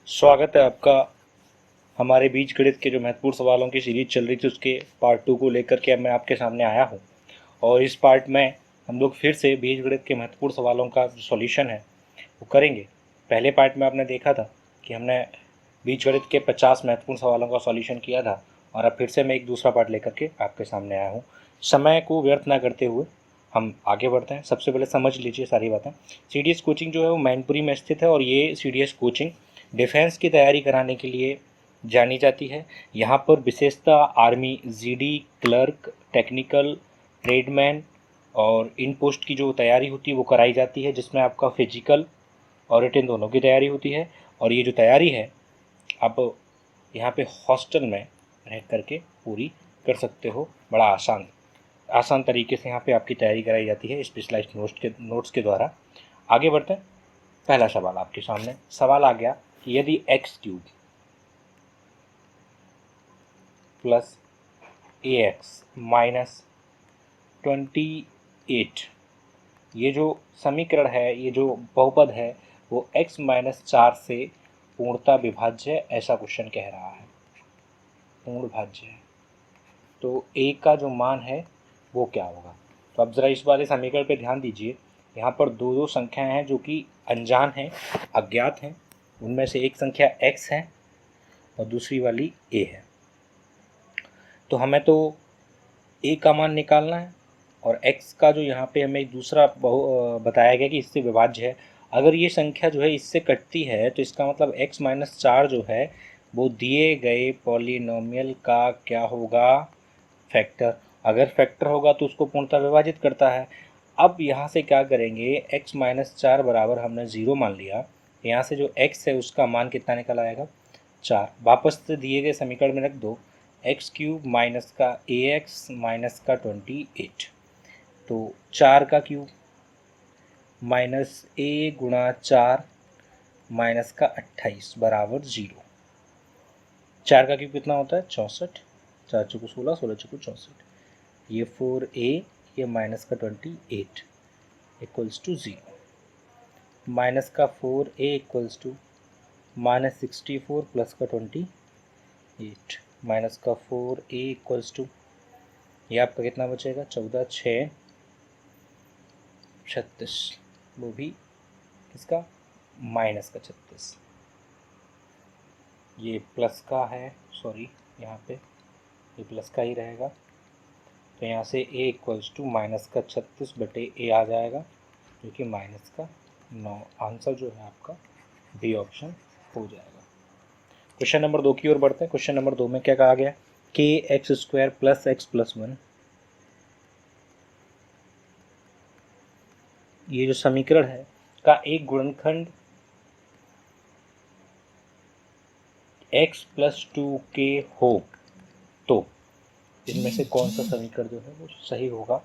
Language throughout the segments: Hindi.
स्वागत है आपका हमारे बीज गणित के जो महत्वपूर्ण सवालों की सीरीज चल रही थी उसके पार्ट 2 को लेकर के अब मैं आपके सामने आया हूं। और इस पार्ट में हम लोग फिर से बीज गणित के महत्वपूर्ण सवालों का जो सॉल्यूशन है वो करेंगे। पहले पार्ट में आपने देखा था कि हमने बीज गणित के 50 महत्वपूर्ण सवालों का सॉल्यूशन किया था और अब फिर से मैं एक दूसरा पार्ट लेकर के आपके सामने आया हूँ। समय को व्यर्थ ना करते हुए हम आगे बढ़ते हैं। सबसे पहले समझ लीजिए सारी बातें। CDS कोचिंग जो है वो मैनपुरी में स्थित है और ये CDS कोचिंग डिफेंस की तैयारी कराने के लिए जानी जाती है। यहाँ पर विशेषतः army, GD, clerk, technical, tradesman और इन पोस्ट की जो तैयारी होती है वो कराई जाती है, जिसमें आपका फिजिकल और रिटन दोनों की तैयारी होती है। और ये जो तैयारी है आप यहाँ पे हॉस्टल में रह करके पूरी कर सकते हो। बड़ा आसान तरीके से यहाँ पे आपकी तैयारी कराई जाती है स्पेशलाइज्ड नोट्स के द्वारा। आगे बढ़ते हैं। पहला सवाल आपके सामने सवाल आ गया कि यदि x³ प्लस AX माइनस 28 ये जो समीकरण है, ये जो बहुपद है वो x माइनस 4 से पूर्णतः विभाज्य है, ऐसा क्वेश्चन कह रहा है। पूर्ण भाज्य है तो a का जो मान है वो क्या होगा। तो अब ज़रा इस वाले समीकरण पे ध्यान दीजिए। यहाँ पर दो संख्याएं हैं जो कि अनजान हैं, अज्ञात हैं। उनमें से एक संख्या x है और दूसरी वाली a है। तो हमें तो a का मान निकालना है और x का जो यहाँ पे हमें दूसरा बताया गया कि इससे विभाज्य है। अगर ये संख्या जो है इससे कटती है तो इसका मतलब x माइनस 4 जो है वो दिए गए पॉलिनोमियल का क्या होगा, फैक्टर। अगर फैक्टर होगा तो उसको पूर्णतः विभाजित करता है। अब यहाँ से क्या करेंगे, x माइनस 4 बराबर हमने 0 मान लिया। यहाँ से जो x है उसका मान कितना निकल आएगा, 4। वापस से दिए गए समीकरण में रख दो, x³ माइनस का AX माइनस का 28, तो 4 का क्यूब माइनस a गुणा 4 माइनस का 28 बराबर 0। 4 का क्यूब कितना होता है, 64। 4 चौको 16, 16 चौको 64। ये 4a, ये माइनस का 28 इक्वल्स टू 0। माइनस का 4a equals to minus 64 plus का 28 माइनस का 4a इक्वल्स टू ये आपका कितना बचेगा, 14 6 36, वो भी किसका, माइनस का 36। ये प्लस का है, सॉरी यहाँ पे ये प्लस का ही रहेगा। तो यहाँ से a इक्वल्स टू माइनस का 36 बटे a आ जाएगा जो कि माइनस का 9। आंसर जो है आपका बी ऑप्शन हो जाएगा। क्वेश्चन नंबर 2 की ओर बढ़ते हैं। क्वेश्चन नंबर 2 में क्या कहा गया, kx² प्लस x प्लस 1 ये जो समीकरण है का एक गुणनखंड x प्लस 2k हो तो इनमें से कौन सा समीकरण जो है वो सही होगा।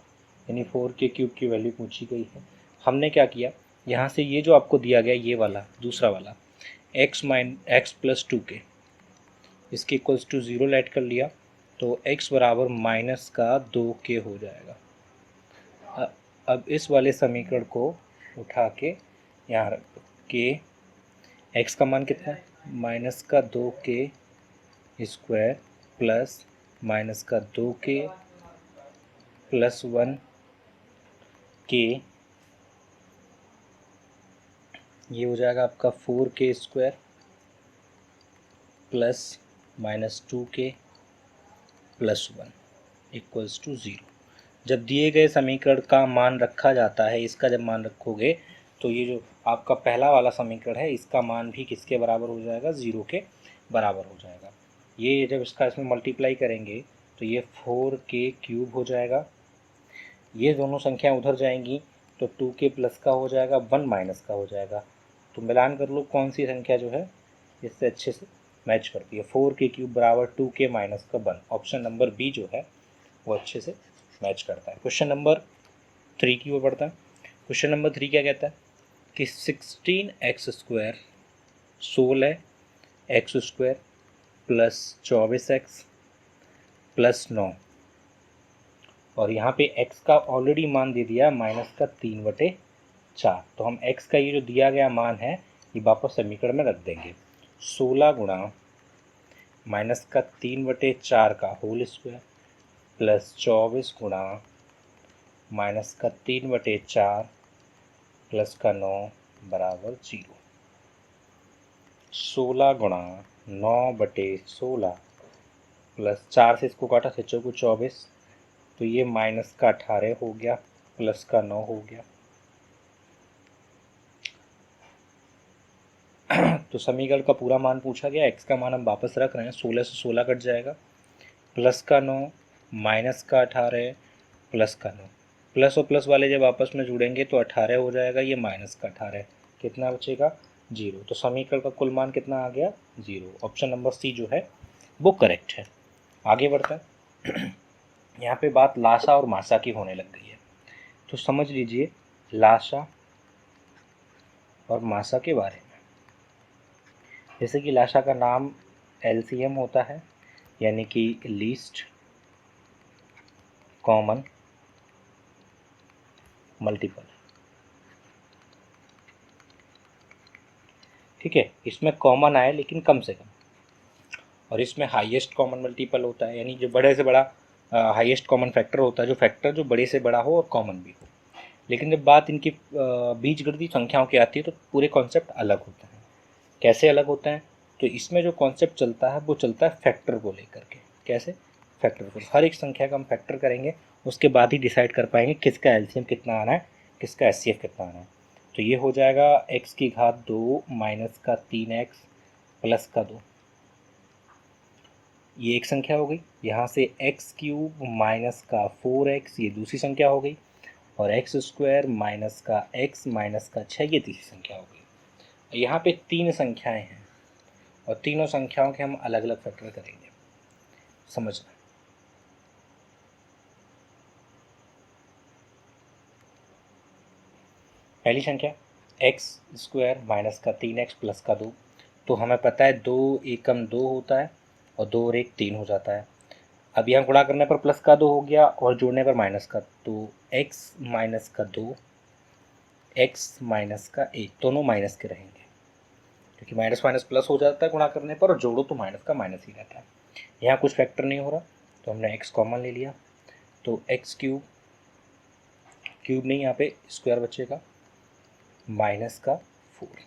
यानी 4k³ की वैल्यू पूछी गई है। हमने क्या किया, यहाँ से ये जो आपको दिया गया ये वाला दूसरा वाला x प्लस 2k इसके इक्वल्स टू 0 ऐड कर लिया तो x बराबर माइनस का 2k हो जाएगा। अब इस वाले समीकरण को उठा के यहाँ रख दो के x का मान कितना है, माइनस का 2k स्क्वायर प्लस माइनस का 2k प्लस 1k, ये हो जाएगा आपका 4k square plus minus 2k plus 1 equals to 0। जब दिए गए समीकरण का मान रखा जाता है, इसका जब मान रखोगे तो ये जो आपका पहला वाला समीकरण है इसका मान भी किसके बराबर हो जाएगा, 0 के बराबर हो जाएगा। ये जब इसका इसमें मल्टीप्लाई करेंगे तो ये 4k³ हो जाएगा। ये दोनों संख्या उधर जाएंगी तो 2k प्लस का हो जाएगा, 1 माइनस का हो जाएगा। तो मिलान कर लो कौन सी संख्या जो है इससे अच्छे से मैच करती है। 4k³ बराबर 2k माइनस का 1, ऑप्शन नंबर बी जो है वो अच्छे से मैच करता है। क्वेश्चन नंबर 3 की ओर बढ़ता है। क्वेश्चन नंबर 3 क्या कहता है कि 16x² 16x² plus 24x plus 9 और यहाँ पे x का ऑलरेडी मान दे दिया माइनस का 3/4। तो हम x का ये जो दिया गया मान है ये वापस समीकरण में रख देंगे। 16 गुणा -3/4 का होल स्क्वायर प्लस 24 गुणा -3/4 प्लस का 9 बराबर 0। 16 गुणा 9/16 प्लस 4 से इसको काटा, 6 को 24, तो ये -18 हो गया, प्लस का 9 हो गया। तो समीकरण का पूरा मान पूछा गया, x का मान हम वापस रख रहे हैं, 16 से 16 कट जाएगा, प्लस का 9 -18 प्लस का 9, प्लस और प्लस वाले जब आपस में जुड़ेंगे तो 18 हो जाएगा, ये -18, कितना बचेगा 0। तो समीकरण का कुल मान कितना आ गया 0। ऑप्शन नंबर सी जो है वो करेक्ट है। आगे बढ़ते हैं। यहाँ पे बात लासा और मासा की होने लग गई है, तो समझ लीजिए लासा और मासा के बारे में। जैसे कि लासा का नाम एलसीएम होता है, यानी कि लीस्ट कॉमन मल्टीपल, ठीक है। इसमें कॉमन आए लेकिन कम से कम, और इसमें हाईएस्ट कॉमन मल्टीपल होता है, यानी जो बड़े से बड़ा हाईएस्ट कॉमन फैक्टर होता है, जो फैक्टर जो बड़े से बड़ा हो और कॉमन भी हो। लेकिन जब बात इनकी बीजगणितीय संख्याओं की आती है तो पूरे कॉन्सेप्ट अलग होते हैं। कैसे अलग होते हैं? तो इसमें जो कॉन्सेप्ट चलता है वो चलता है फैक्टर को लेकर के। कैसे? फैक्टर को, हर एक संख्या का हम फैक्टर करेंगे, उसके बाद ही डिसाइड कर पाएंगे किसका एलसीएम कितना आना है, किसका एचसीएफ कितना आना है। तो ये हो जाएगा x⁻² माइनस का 3x प्लस का 2, ये एक संख्या हो गई। यहाँ से x³ माइनस का 4x, ये दूसरी संख्या हो गई, और x² माइनस का x माइनस का 6, ये तीसरी संख्या हो गई। यहाँ पे 3 संख्याएं हैं और तीनों संख्याओं के हम अलग अलग फैक्टर करेंगे, समझना। पहली संख्या x² माइनस का 3x प्लस का 2, तो हमें पता है 2 एकम 2 होता है और 2 और 1 3 हो जाता है। अब यहाँ गुणा करने पर प्लस का 2 हो गया और जोड़ने पर माइनस का, तो x माइनस का 2, x माइनस का 1, दोनों माइनस के रहेंगे, क्योंकि माइनस माइनस प्लस हो जाता है गुणा करने पर, और जोड़ो तो माइनस का माइनस ही रहता है। यहाँ कुछ फैक्टर नहीं हो रहा तो हमने x कॉमन ले लिया, तो x³ क्यूब नहीं, यहाँ पे स्क्वायर बचेगा, माइनस का 4।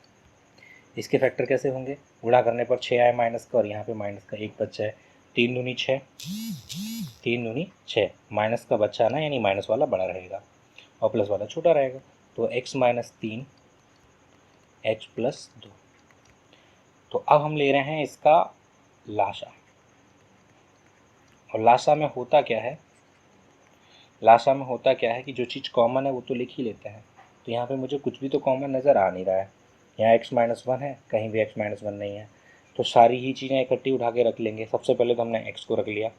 इसके फैक्टर कैसे होंगे? गुणा करने पर 6 आए माइनस का, और यहाँ पे माइनस का 1 बचा है, 3 दूनी 6, 3 दूनी 6, माइनस का बच्चा ना, यानी माइनस वाला बड़ा रहेगा और प्लस वाला छोटा रहेगा, तो x माइनस 3 h प्लस 2। तो अब हम ले रहे हैं इसका लासा, और लासा में होता क्या है, लासा में होता क्या है कि जो चीज़ कॉमन है वो तो लिख ही लेते हैं। तो यहाँ पे मुझे कुछ भी तो कॉमन नज़र आ नहीं रहा है, यहाँ x-1 है, कहीं भी x-1 नहीं है, तो सारी ही चीज़ें इकट्ठी उठा के रख लेंगे। सबसे पहले तो हमने x को रख लिया,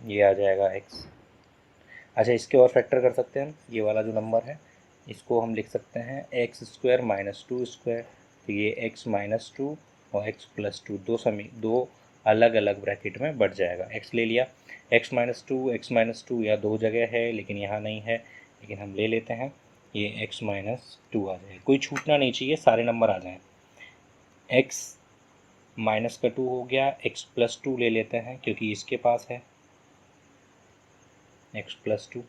ये आ जाएगा x। अच्छा, इसके और फैक्टर कर सकते हैं, ये वाला जो नंबर है इसको हम लिख सकते हैं x² माइनस 2 स्क्वायर, तो ये x माइनस 2 और x प्लस 2, दो अलग अलग ब्रैकेट में बढ़ जाएगा। x ले लिया, x माइनस 2 या दो जगह है लेकिन यहाँ नहीं है, लेकिन हम ले लेते हैं, ये x माइनस 2 आ जाए, कोई छूटना नहीं चाहिए, सारे नंबर आ जाएँ। x माइनस का 2 हो गया, x प्लस 2 ले लेते हैं क्योंकि इसके पास है x प्लस 2,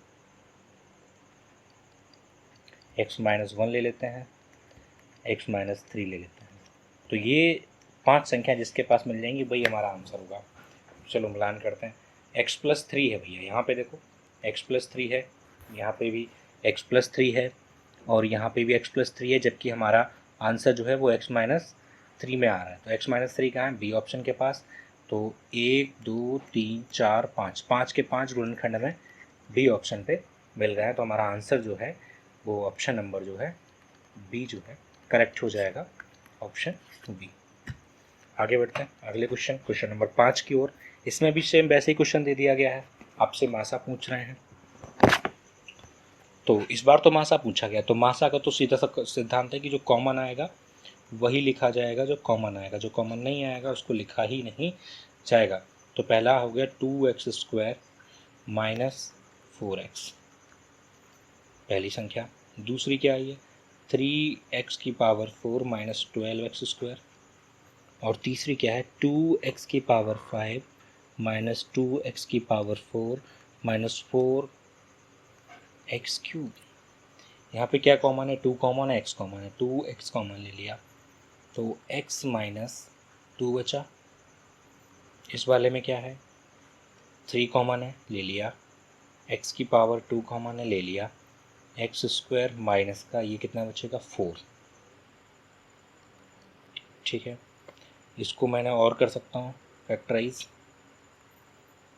x माइनस 1 ले लेते हैं, x माइनस 3 ले लेते हैं। तो ये 5 संख्या जिसके पास मिल जाएंगी वही हमारा आंसर होगा। चलो मिलान करते हैं। x प्लस 3 है भैया, यहाँ पे देखो x प्लस 3 है, यहाँ पे भी x प्लस 3 है, और यहाँ पे भी x प्लस 3 है, जबकि हमारा आंसर जो है वो x माइनस 3 में आ रहा है। तो x माइनस 3 कहाँ है? बी ऑप्शन के पास। तो 1 2 3 4 5, 5 के 5 गुणनखंड में बी ऑप्शन पे मिल रहा है। तो हमारा आंसर जो है वो ऑप्शन नंबर जो है बी जो है करेक्ट हो जाएगा, ऑप्शन बी। आगे बढ़ते हैं अगले क्वेश्चन नंबर 5 की ओर। इसमें भी सेम वैसे ही क्वेश्चन दे दिया गया है, आपसे मासा पूछ रहे हैं। तो इस बार तो मासा पूछा गया, तो मासा का तो सीधा सा सिद्धांत है कि जो कॉमन आएगा वही लिखा जाएगा, जो कॉमन आएगा, जो कॉमन नहीं आएगा उसको लिखा ही नहीं जाएगा। तो पहला हो गया 2x² माइनस 4x, पहली संख्या। दूसरी क्या आई है? 3x की पावर 4 माइनस 12x²। और तीसरी क्या है, 2x की पावर 5 माइनस 2x की पावर 4 माइनस 4x³। यहाँ पे क्या कॉमन है, 2 कॉमन है, x कॉमन है, 2x कॉमन ले लिया तो x माइनस 2 बचा। इस वाले में क्या है, 3 कॉमन है, ले लिया, x की पावर 2 कॉमन है, ले लिया, x² माइनस का ये कितना बचेगा 4। ठीक है, इसको मैंने और कर सकता हूँ फैक्टराइज।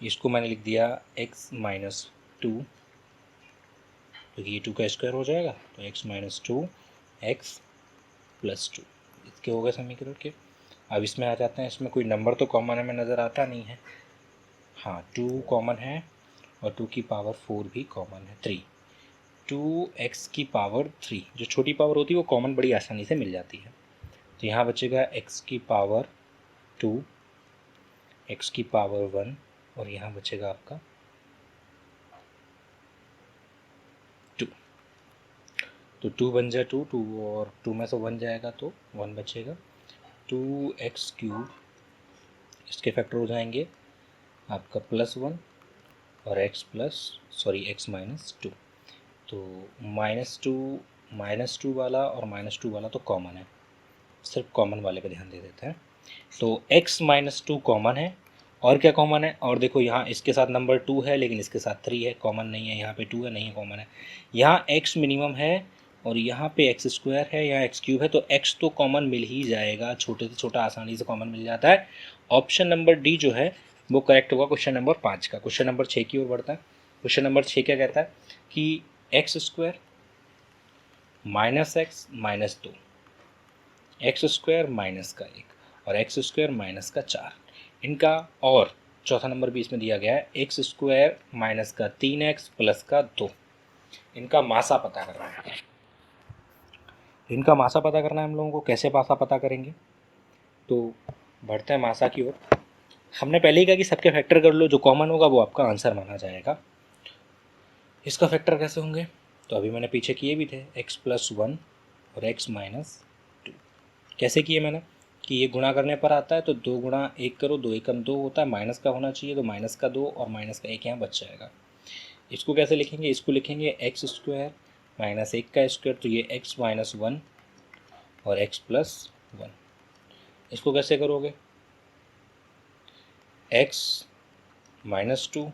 इसको मैंने लिख दिया x माइनस 2, क्योंकि ये 2 का स्क्वायर हो जाएगा तो x माइनस 2 x प्लस 2। इसके हो गए समीकरण के। अब इसमें आ जाते हैं, इसमें कोई नंबर तो कॉमन हमें नज़र आता नहीं है। हाँ, 2 कॉमन है और 2 की पावर 4 भी कॉमन है, 3। 2x की पावर 3, जो छोटी पावर होती है वो कॉमन बड़ी आसानी से मिल जाती है। तो यहाँ बचेगा x की पावर 2, x की पावर 1 और यहाँ बचेगा आपका 2। तो 2 बन जाए 2 और 2 में से 1 जाएगा तो 1 बचेगा। 2x³, इसके फैक्टर हो जाएंगे आपका +1 और x माइनस 2। तो -2 वाला और -2 वाला तो कॉमन है, सिर्फ कॉमन वाले पे ध्यान दे देते हैं। तो x माइनस 2 कॉमन है, और क्या कॉमन है, और देखो यहाँ इसके साथ नंबर 2 है लेकिन इसके साथ 3 है, कॉमन नहीं है। यहाँ पे 2 है, नहीं है, कॉमन है। यहाँ x मिनिमम है और यहाँ पे x² है, यहाँ x³ है, तो x तो कॉमन मिल ही जाएगा, छोटे से छोटा आसानी से कॉमन मिल जाता है। ऑप्शन नंबर डी जो है वो करेक्ट होगा क्वेश्चन नंबर 5 का। क्वेश्चन नंबर 6 की ओर बढ़ता है। क्वेश्चन नंबर 6 क्या कहता है कि x² minus x minus 2, x² minus का 1 और x² माइनस का 4, इनका, और चौथा नंबर भी इसमें दिया गया है, x² माइनस का 3x प्लस का 2, इनका मासा पता करना है। इनका मासा पता करना है हम लोगों को। कैसे मासा पता करेंगे, तो बढ़ते हैं मासा की ओर। हमने पहले ही कहा कि सबके फैक्टर कर लो, जो कॉमन होगा वो आपका आंसर माना जाएगा। इसका फैक्टर कैसे होंगे, तो अभी मैंने पीछे किए भी थे, x+1 और x माइनस 2। कैसे किए मैंने कि ये गुणा करने पर आता है तो 2 गुणा 1 करो, 2 एकम 2 होता है, माइनस का होना चाहिए तो माइनस का 2 और माइनस का 1 यहाँ बच जाएगा। इसको कैसे लिखेंगे, इसको लिखेंगे x² माइनस 1 का स्क्वायर, तो ये x माइनस 1 और x+1। इसको कैसे करोगे, x माइनस 2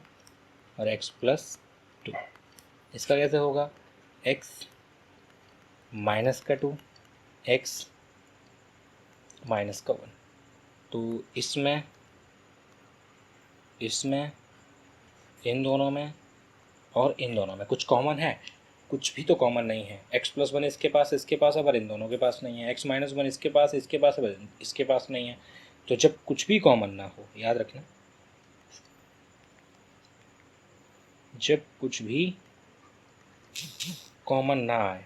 और x+2। इसका कैसे होगा, x माइनस का 2 x माइनस का 1। तो इसमें इन दोनों में और इन दोनों में कुछ कॉमन है, कुछ भी तो कॉमन नहीं है। x+1 इसके पास है पर इन दोनों के पास नहीं है, x माइनस 1 इसके पास है पर इसके पास नहीं है। तो जब कुछ भी कॉमन ना हो, याद रखना, जब कुछ भी कॉमन ना आए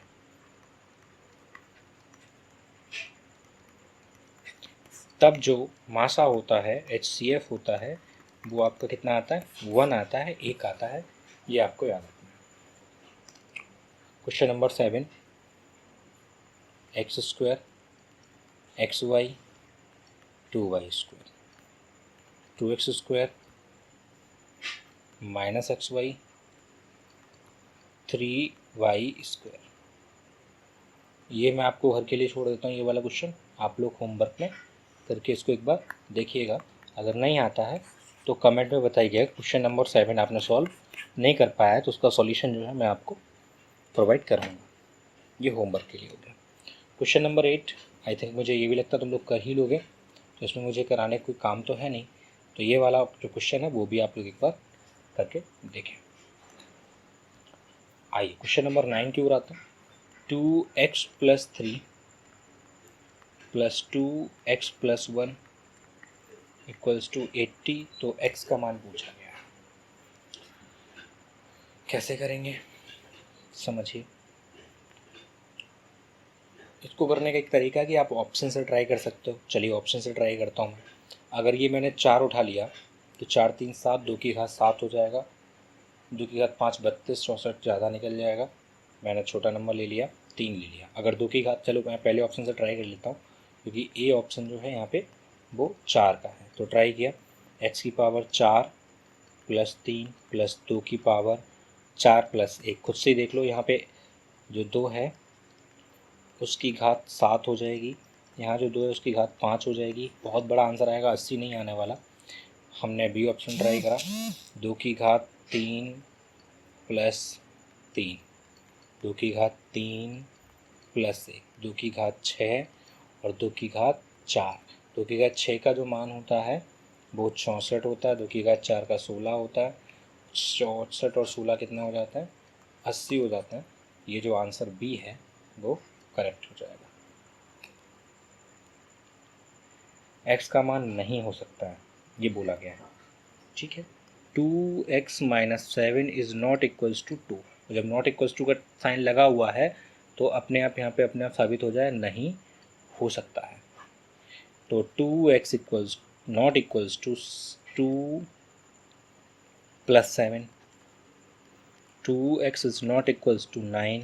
तब जो मासा होता है, HCF होता है, वो आपका कितना आता है, 1 आता है, 1 आता है। ये आपको याद रखना है। Question number 7, x² xy 2y², 2x² minus xy 3y²। ये मैं आपको घर के लिए छोड़ देता हूँ, ये वाला क्वेश्चन आप लोग होमवर्क में करके इसको एक बार देखिएगा। अगर नहीं आता है तो कमेंट में बताइएगा। क्वेश्चन नंबर 7 आपने सॉल्व नहीं कर पाया है तो उसका सॉल्यूशन जो है मैं आपको प्रोवाइड कराऊंगा। ये होमवर्क के लिए हो गया। क्वेश्चन नंबर 8 आई थिंक मुझे ये भी लगता है तुम लोग कर ही लोगे, तो इसमें मुझे कराने कोई काम तो है नहीं। तो ये वाला जो क्वेश्चन है वो भी आप लोग एक बार करके देखें। आइए क्वेश्चन नंबर 9 की ओर आता है। 2x+3 plus 2x+1 equals to 80। तो x का मान पूछा गया है, कैसे करेंगे समझिए। इसको करने का एक तरीका कि आप ऑप्शन से ट्राई कर सकते हो। चलिए ऑप्शन से ट्राई करता हूँ मैं। अगर ये मैंने 4 उठा लिया तो 4 3 7, 2 की घात 7 हो जाएगा, 2 की घात 5 32, 64 ज़्यादा निकल जाएगा। मैंने छोटा नंबर ले लिया। 3 ले लिया। अगर 2 की घात, चलो मैं पहले ऑप्शन से ट्राई कर लेता हूँ क्योंकि ए ऑप्शन जो है यहाँ पे वो 4 का है। तो ट्राई किया, x की पावर 4 प्लस 3 प्लस 2 की पावर 4 प्लस 1, खुद से ही देख लो, यहाँ पे जो 2 है उसकी घात 7 हो जाएगी, यहाँ जो 2 है उसकी घात 5 हो जाएगी। बहुत बड़ा आंसर आएगा, 80 नहीं आने वाला। हमने बी ऑप्शन ट्राई करा, 2 की घात 3 प्लस 3, 2 की घात 3 प्लस 1, 2 की घात 6 और 2 की घात 4। 2 की घात 6 का जो मान होता है वो 64 होता है, 2 की घात 4 का 16 होता है, 64 और 16 कितना हो जाता है, 80 हो जाता है। ये जो आंसर बी है वो करेक्ट हो जाएगा। x का मान नहीं हो सकता है, ये बोला गया है, ठीक है। 2x माइनस 7 इज़ नॉट इक्वल्स टू 2। जब नॉट इक्वल्स टू का साइन लगा हुआ है तो अपने आप यहाँ पे अपने आप साबित हो जाए नहीं हो सकता है। तो 2x equals not equals to 2 plus 7, 2x is not equals to 9,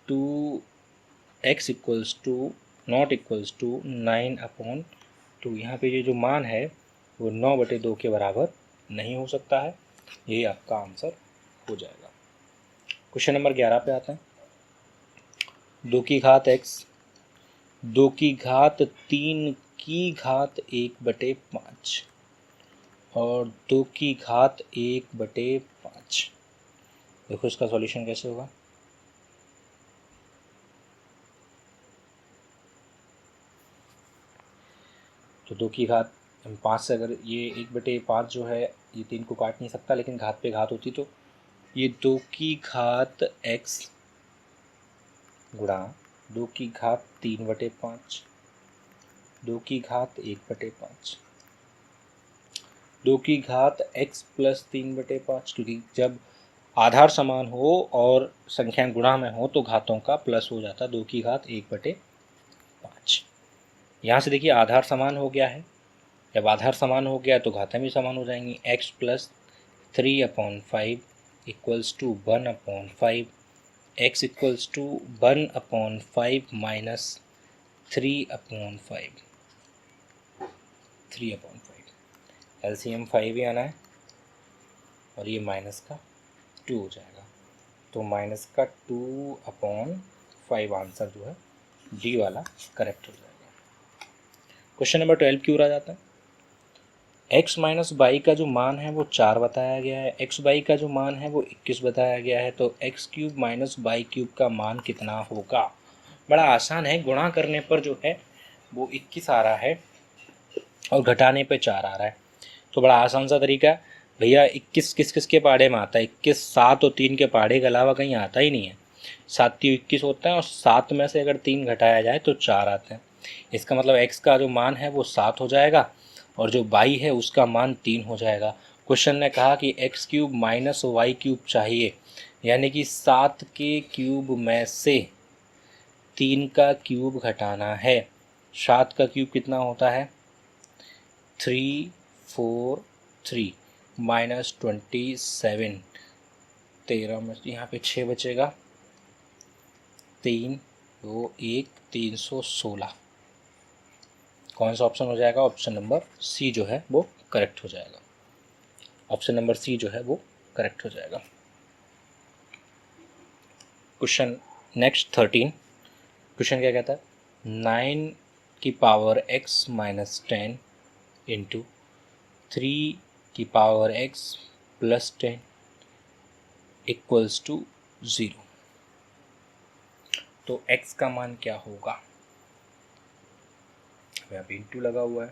2x equals to not equals to 9/2। यहाँ पे ये जो मान है वो 9/2 के बराबर नहीं हो सकता है, ये आपका आंसर हो जाएगा। क्वेश्चन नंबर 11 पे आते हैं। 2 की घात x, 2 की घात 3 की घात 1/5 और 2 की घात 1/5। देखो इसका सॉल्यूशन कैसे होगा। तो 2 की घात 5 से, अगर ये 1/5 जो है ये 3 को काट नहीं सकता, लेकिन घात पे घात होती तो ये 2 की घात x गुणा 2 की घात 3/5, 2 की घात 1/5, 2 की घात x प्लस 3/5, क्योंकि जब आधार समान हो और संख्या गुणा में हो तो घातों का प्लस हो जाता है। 2 की घात 1/5। यहाँ से देखिए आधार समान हो गया है, जब आधार समान हो गया तो घातें भी समान हो जाएंगी। x plus 3/5 equals to 1/5, x equals to 1/5 minus 3/5, 3/5। LCM 5 ही आना है और ये माइनस का 2 हो जाएगा, तो माइनस का 2/5 आंसर जो है डी वाला करेक्ट हो जाएगा। क्वेश्चन नंबर 12 की ओर आ जाता है। x माइनस बाई का जो मान है वो 4 बताया गया है, x बाई का जो मान है वो 21 बताया गया है, तो x cube minus by cube का मान कितना होगा। बड़ा आसान है, गुणा करने पर जो है वो 21 आ रहा है और घटाने पे 4 आ रहा है, तो बड़ा आसान सा तरीका है भैया। 21 किस किस के पहाड़े में आता है, 21 7 और 3 के पहाड़े के अलावा कहीं आता ही नहीं है। 7 3 21 होता है और 7 में से अगर 3 घटाया जाए तो 4 आते हैं। इसका मतलब x का जो मान है वो 7 हो जाएगा और जो बाई है उसका मान 3 हो जाएगा। क्वेश्चन ने कहा कि x cube minus Y cube चाहिए, यानी कि 7 के क्यूब में से 3 का क्यूब घटाना है। 7 का क्यूब कितना होता है 3 4 3 माइनस 27, 13 में यहाँ पे 6 बचेगा, 3 2 1 316। कौन सा ऑप्शन हो जाएगा, ऑप्शन नंबर सी जो है वो करेक्ट हो जाएगा। ऑप्शन नंबर सी जो है वो करेक्ट हो जाएगा। Question next 13। क्वेश्चन क्या कहता है, 9 की पावर x माइनस 10 इंटू 3 की power x plus 10 equals to 0। तो x का मान क्या होगा। यहाँ पे इंटू लगा हुआ है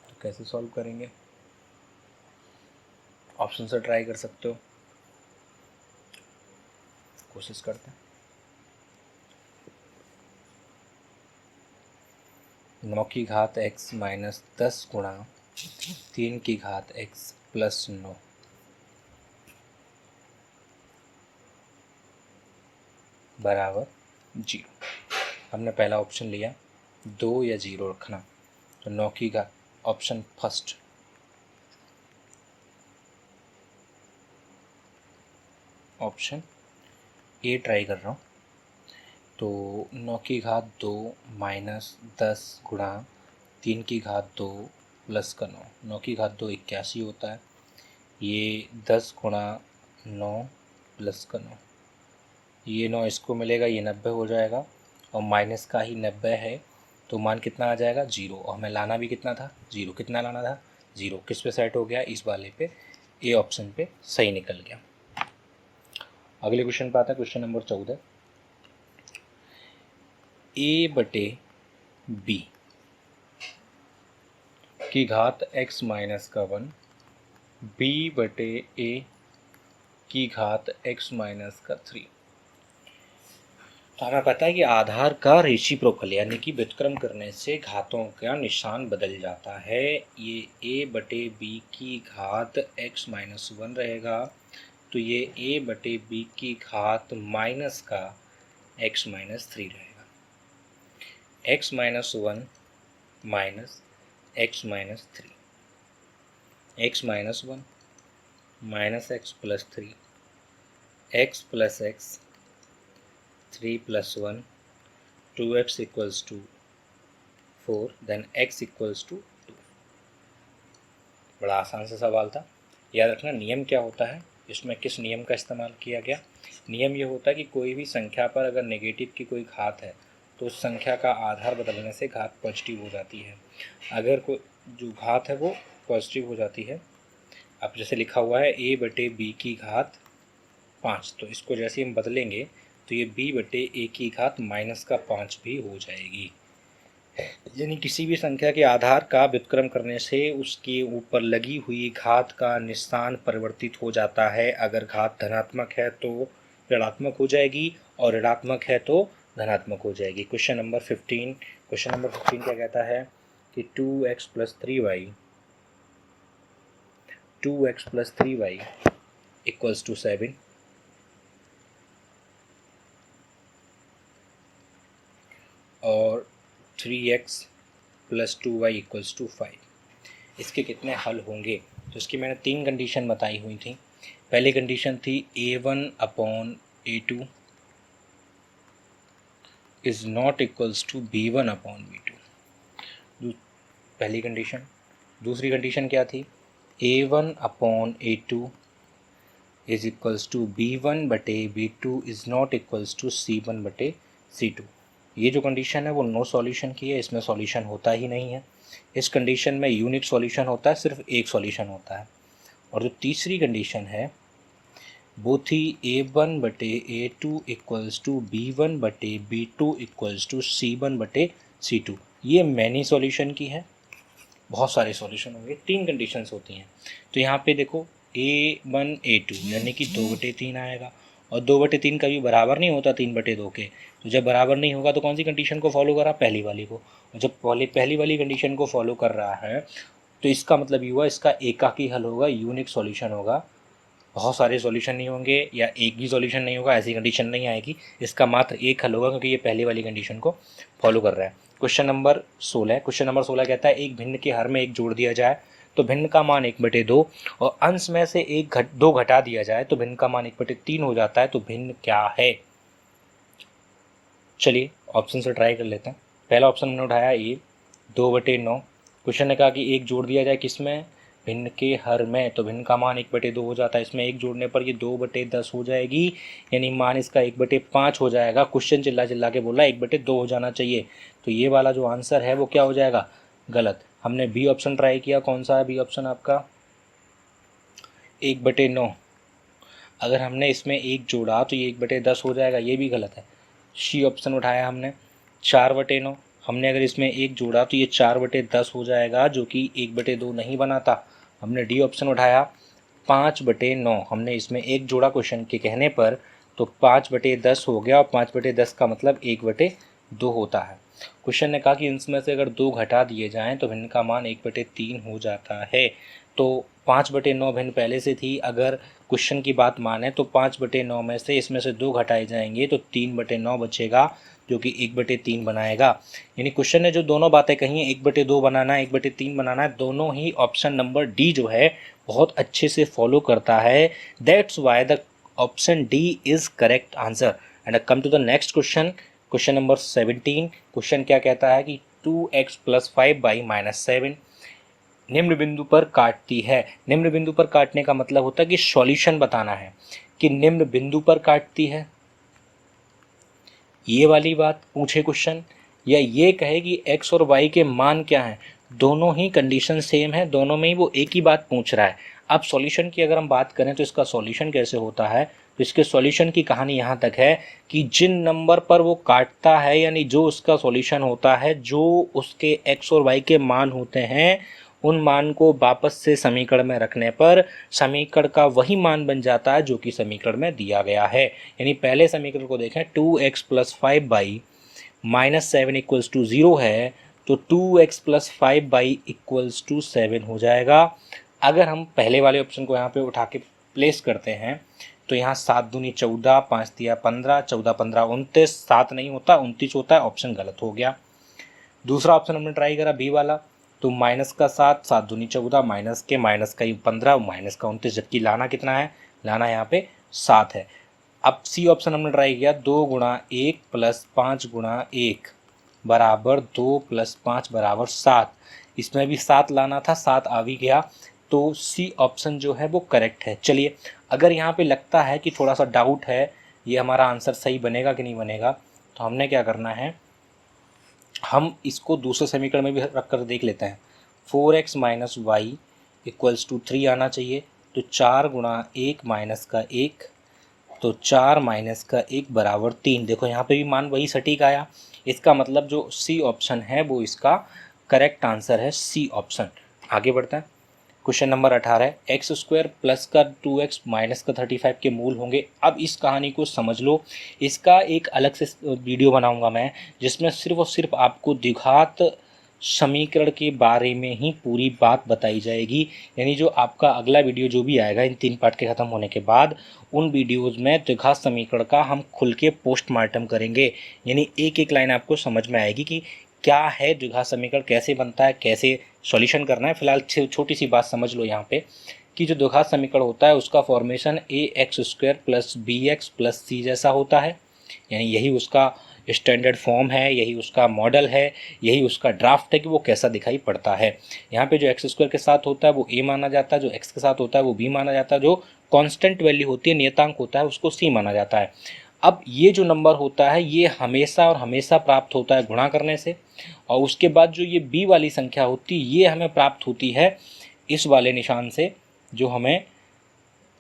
तो कैसे सॉल्व करेंगे, ऑप्शन से ट्राई कर सकते हो, कोशिश करते हैं। 9 की घात x माइनस 10 गुणा 3 की घात x प्लस 9 बराबर 0। हमने पहला ऑप्शन लिया 2 या 0 रखना, तो 9 की घात option first, option A try कर रहा हूँ। तो 9 की घात 2 माइनस 10 गुणा 3 की घात 2 प्लस का 9, 9 की घात 2 81 होता है। ये 10 गुणा 9 प्लस का 9, ये 9 इसको मिलेगा, ये 90 हो जाएगा और माइनस का ही 90 है तो मान कितना आ जाएगा 0। और हमें लाना भी कितना था 0, कितना लाना था 0। किस पे सेट हो गया, इस वाले पे, ए ऑप्शन पे सही निकल गया। अगले क्वेश्चन पे आता है, क्वेश्चन नंबर 14। ए बटे बी की घात x माइनस का 1 b बटे a की घात x माइनस का 3। तो हमें पता है कि आधार का रेसिप्रोकल यानी कि व्युत्क्रम करने से घातों का निशान बदल जाता है। ये a बटे b की घात x माइनस 1 रहेगा, तो ये a बटे b की घात माइनस का x माइनस 3 रहेगा। x minus 1 minus x minus 3, x minus 1 minus x plus 3, x plus x 3 plus 1 2x equals to 4, then x equals to 2। बड़ा आसान सा सवाल था। याद रखना नियम क्या होता है, इसमें किस नियम का इस्तेमाल किया गया। नियम ये होता है कि कोई भी संख्या पर अगर नेगेटिव की कोई घात है तो उस संख्या का आधार बदलने से घात पॉजिटिव हो जाती है। अगर कोई जो घात है वो पॉजिटिव हो जाती है, अब जैसे लिखा हुआ है a बटे b की घात 5, तो इसको जैसे हम बदलेंगे तो ये b बटे a की घात माइनस का 5 भी हो जाएगी। यानी किसी भी संख्या के आधार का व्युत्क्रम करने से उसके ऊपर लगी हुई घात का निशान परिवर्तित हो जाता है। अगर घात धनात्मक है तो ऋणात्मक हो जाएगी और ऋणात्मक है तो धनात्मक हो जाएगी। क्वेश्चन नंबर 15 क्या कहता है कि 2x plus 3y equals to 7 और 3x plus 2y equals to 5। इसके कितने हल होंगे, तो इसकी मैंने 3 कंडीशन बताई हुई थी। पहली कंडीशन थी a1 upon a2 is not equals to b1 upon b2, पहली कंडीशन। दूसरी कंडीशन क्या थी, a1 upon a2 is equals to b1 बटे b2 is not equals to c1 बटे c2। ये जो कंडीशन है वो नो सॉल्यूशन की है, इसमें सॉल्यूशन होता ही नहीं है। इस कंडीशन में यूनिट सॉल्यूशन होता है, सिर्फ एक सॉल्यूशन होता है। और जो तीसरी कंडीशन है वो थी a1 बटे a2 इक्वल्स टू b1 बटे b2 इक्वल्स टू c1 बटे c2। ये मैनी सॉल्यूशन की है, बहुत सारे सॉल्यूशन होंगे, 3 कंडीशंस होती हैं। तो यहाँ पे देखो a1 a2 यानी कि 2/3 आएगा, और 2/3 कभी बराबर नहीं होता 3/2 के। तो जब बराबर नहीं होगा तो कौन सी कंडीशन को फॉलो करा, पहली वाली को। और जब पहली वाली कंडीशन को फॉलो कर रहा है तो इसका मतलब ये हुआ इसका एकाकी हल होगा, यूनिक सॉल्यूशन होगा। बहुत सारे सॉल्यूशन नहीं होंगे या एक भी सॉल्यूशन नहीं होगा, ऐसी कंडीशन नहीं आएगी। इसका मात्र एक हल होगा क्योंकि ये पहली वाली कंडीशन को फॉलो कर रहा है। क्वेश्चन नंबर 16 कहता है एक भिन्न के हर में एक जोड़ दिया जाए तो भिन्न का मान 1/2 और अंश में से 2 घटा दिया जाए तो भिन्न का मान 1/3 हो जाता है। तो भिन्न क्या है, चलिए ऑप्शन से ट्राई कर लेते हैं। पहला ऑप्शन हमने उठाया ए 2/9। क्वेश्चन ने कहा कि एक जोड़ दिया जाए किसमें, भिन्न के हर में, तो भिन्न का मान 1/2 हो जाता है। इसमें एक जोड़ने पर ये 2/10 हो जाएगी, यानी मान इसका 1/5 हो जाएगा। क्वेश्चन चिल्ला चिल्ला के बोला 1/2 हो जाना चाहिए, तो ये वाला जो आंसर है वो क्या हो जाएगा, गलत। हमने बी ऑप्शन ट्राई किया, कौन सा है बी ऑप्शन आपका, 1/9। अगर हमने इसमें एक जोड़ा तो ये 1/10 हो जाएगा, ये भी गलत है। सी ऑप्शन उठाया हमने 4/9, हमने अगर इसमें एक जोड़ा तो ये 4/10 हो जाएगा जो कि 1/2 नहीं बनाता। हमने डी ऑप्शन उठाया 5/9, हमने इसमें एक जोड़ा क्वेश्चन के कहने पर, तो 5/10 हो गया और 5/10 का मतलब 1/2 होता है। क्वेश्चन ने कहा कि इनमें से अगर 2 घटा दिए जाएँ तो भिन्न का मान 1/3 हो जाता है। तो 5/9 भिन्न पहले से थी, अगर क्वेश्चन की बात माने तो 5/9 में से इसमें से 2 घटाए जाएंगे तो 3/9 बचेगा जो कि 1/3 बनाएगा। यानी क्वेश्चन ने जो दोनों बातें कही हैं, 1/2 बनाना है, 1/3 बनाना है, दोनों ही ऑप्शन नंबर डी जो है बहुत अच्छे से फॉलो करता है। That's why the option D is correct answer. And come to the next question, question number 17। Question क्या कहता है कि 2x + 5y-7 निम्न बिंदु पर काटती है। निम्न बिंदु पर काटने का मतलब होता है कि सॉल्यूशन बताना है कि निम्न बिंदु पर काटती है, ये वाली बात पूछे क्वेश्चन, या ये कहे कि x और y के मान क्या हैं। दोनों ही कंडीशन सेम है, दोनों में ही वो एक ही बात पूछ रहा है। अब सॉल्यूशन की अगर हम बात करें तो इसका सॉल्यूशन कैसे होता है, तो इसके सॉल्यूशन की कहानी यहाँ तक है कि जिन नंबर पर वो काटता है, यानी जो उसका सॉल्यूशन होता है, जो उसके x और y के मान होते हैं, उन मान को वापस से समीकरण में रखने पर समीकरण का वही मान बन जाता है जो कि समीकरण में दिया गया है। यानी पहले समीकरण को देखें, 2x + 5y-7 = 0 है, तो 2x + 5y = 7 हो जाएगा। अगर हम पहले वाले ऑप्शन को यहाँ पे उठा के प्लेस करते हैं तो यहाँ 7 दूनी 14, 5 दिया 15, 14 15 29, 7 नहीं होता 29 होता है, ऑप्शन गलत हो गया। दूसरा ऑप्शन हमने ट्राई करा बी वाला, तो -7, 7 दूनी 14, माइनस का 15, -29, जबकि लाना कितना है, लाना यहाँ पे 7 है। अब सी ऑप्शन हमने ट्राई किया, 2 × 1 + 5 × 1 बराबर 2 + 5 बराबर 7, इसमें भी 7 लाना था, 7 आ भी गया, तो सी ऑप्शन जो है वो करेक्ट है। चलिए, अगर यहाँ पे लगता है कि थोड़ा सा डाउट है ये हमारा आंसर सही बनेगा कि नहीं बनेगा, तो हमने क्या करना है, हम इसको दूसरे समीकरण में भी रख कर देख लेते हैं। 4x - y = 3 आना चाहिए, तो 4 × 1 - का 1, तो 4 - का 1 बराबर 3। देखो यहाँ पे भी मान वही सटीक आया, इसका मतलब जो सी ऑप्शन है वो इसका करेक्ट आंसर है, सी ऑप्शन। आगे बढ़ते हैं, क्वेश्चन नंबर 18, x² + का 2x - का 35 के मूल होंगे। अब इस कहानी को समझ लो, इसका एक अलग से वीडियो बनाऊंगा मैं, जिसमें सिर्फ और सिर्फ आपको द्विघात समीकरण के बारे में ही पूरी बात बताई जाएगी। यानी जो आपका अगला वीडियो जो भी आएगा इन 3 पार्ट के ख़त्म होने के बाद, उन वीडियोज़ में द्विघात समीकरण का हम खुल के पोस्टमार्टम करेंगे। यानी एक एक लाइन आपको समझ में आएगी कि क्या है द्विघात समीकरण, कैसे बनता है, कैसे सॉल्यूशन करना है। फिलहाल छोटी सी बात समझ लो यहाँ पे कि जो द्विघात समीकरण होता है उसका फॉर्मेशन ax² + bx + c जैसा होता है। यानी यही उसका स्टैंडर्ड फॉर्म है, यही उसका मॉडल है, यही उसका ड्राफ्ट है कि वो कैसा दिखाई पड़ता है। यहाँ पे जो x² के साथ होता है वो a माना जाता है, जो x के साथ होता है वो b माना जाता है, जो कांस्टेंट वैल्यू होती है, नियतांक होता है, उसको c माना जाता है। अब ये जो नंबर होता है ये हमेशा और हमेशा प्राप्त होता है गुणा करने से, और उसके बाद जो ये b वाली संख्या होती है ये हमें प्राप्त होती है इस वाले निशान से, जो हमें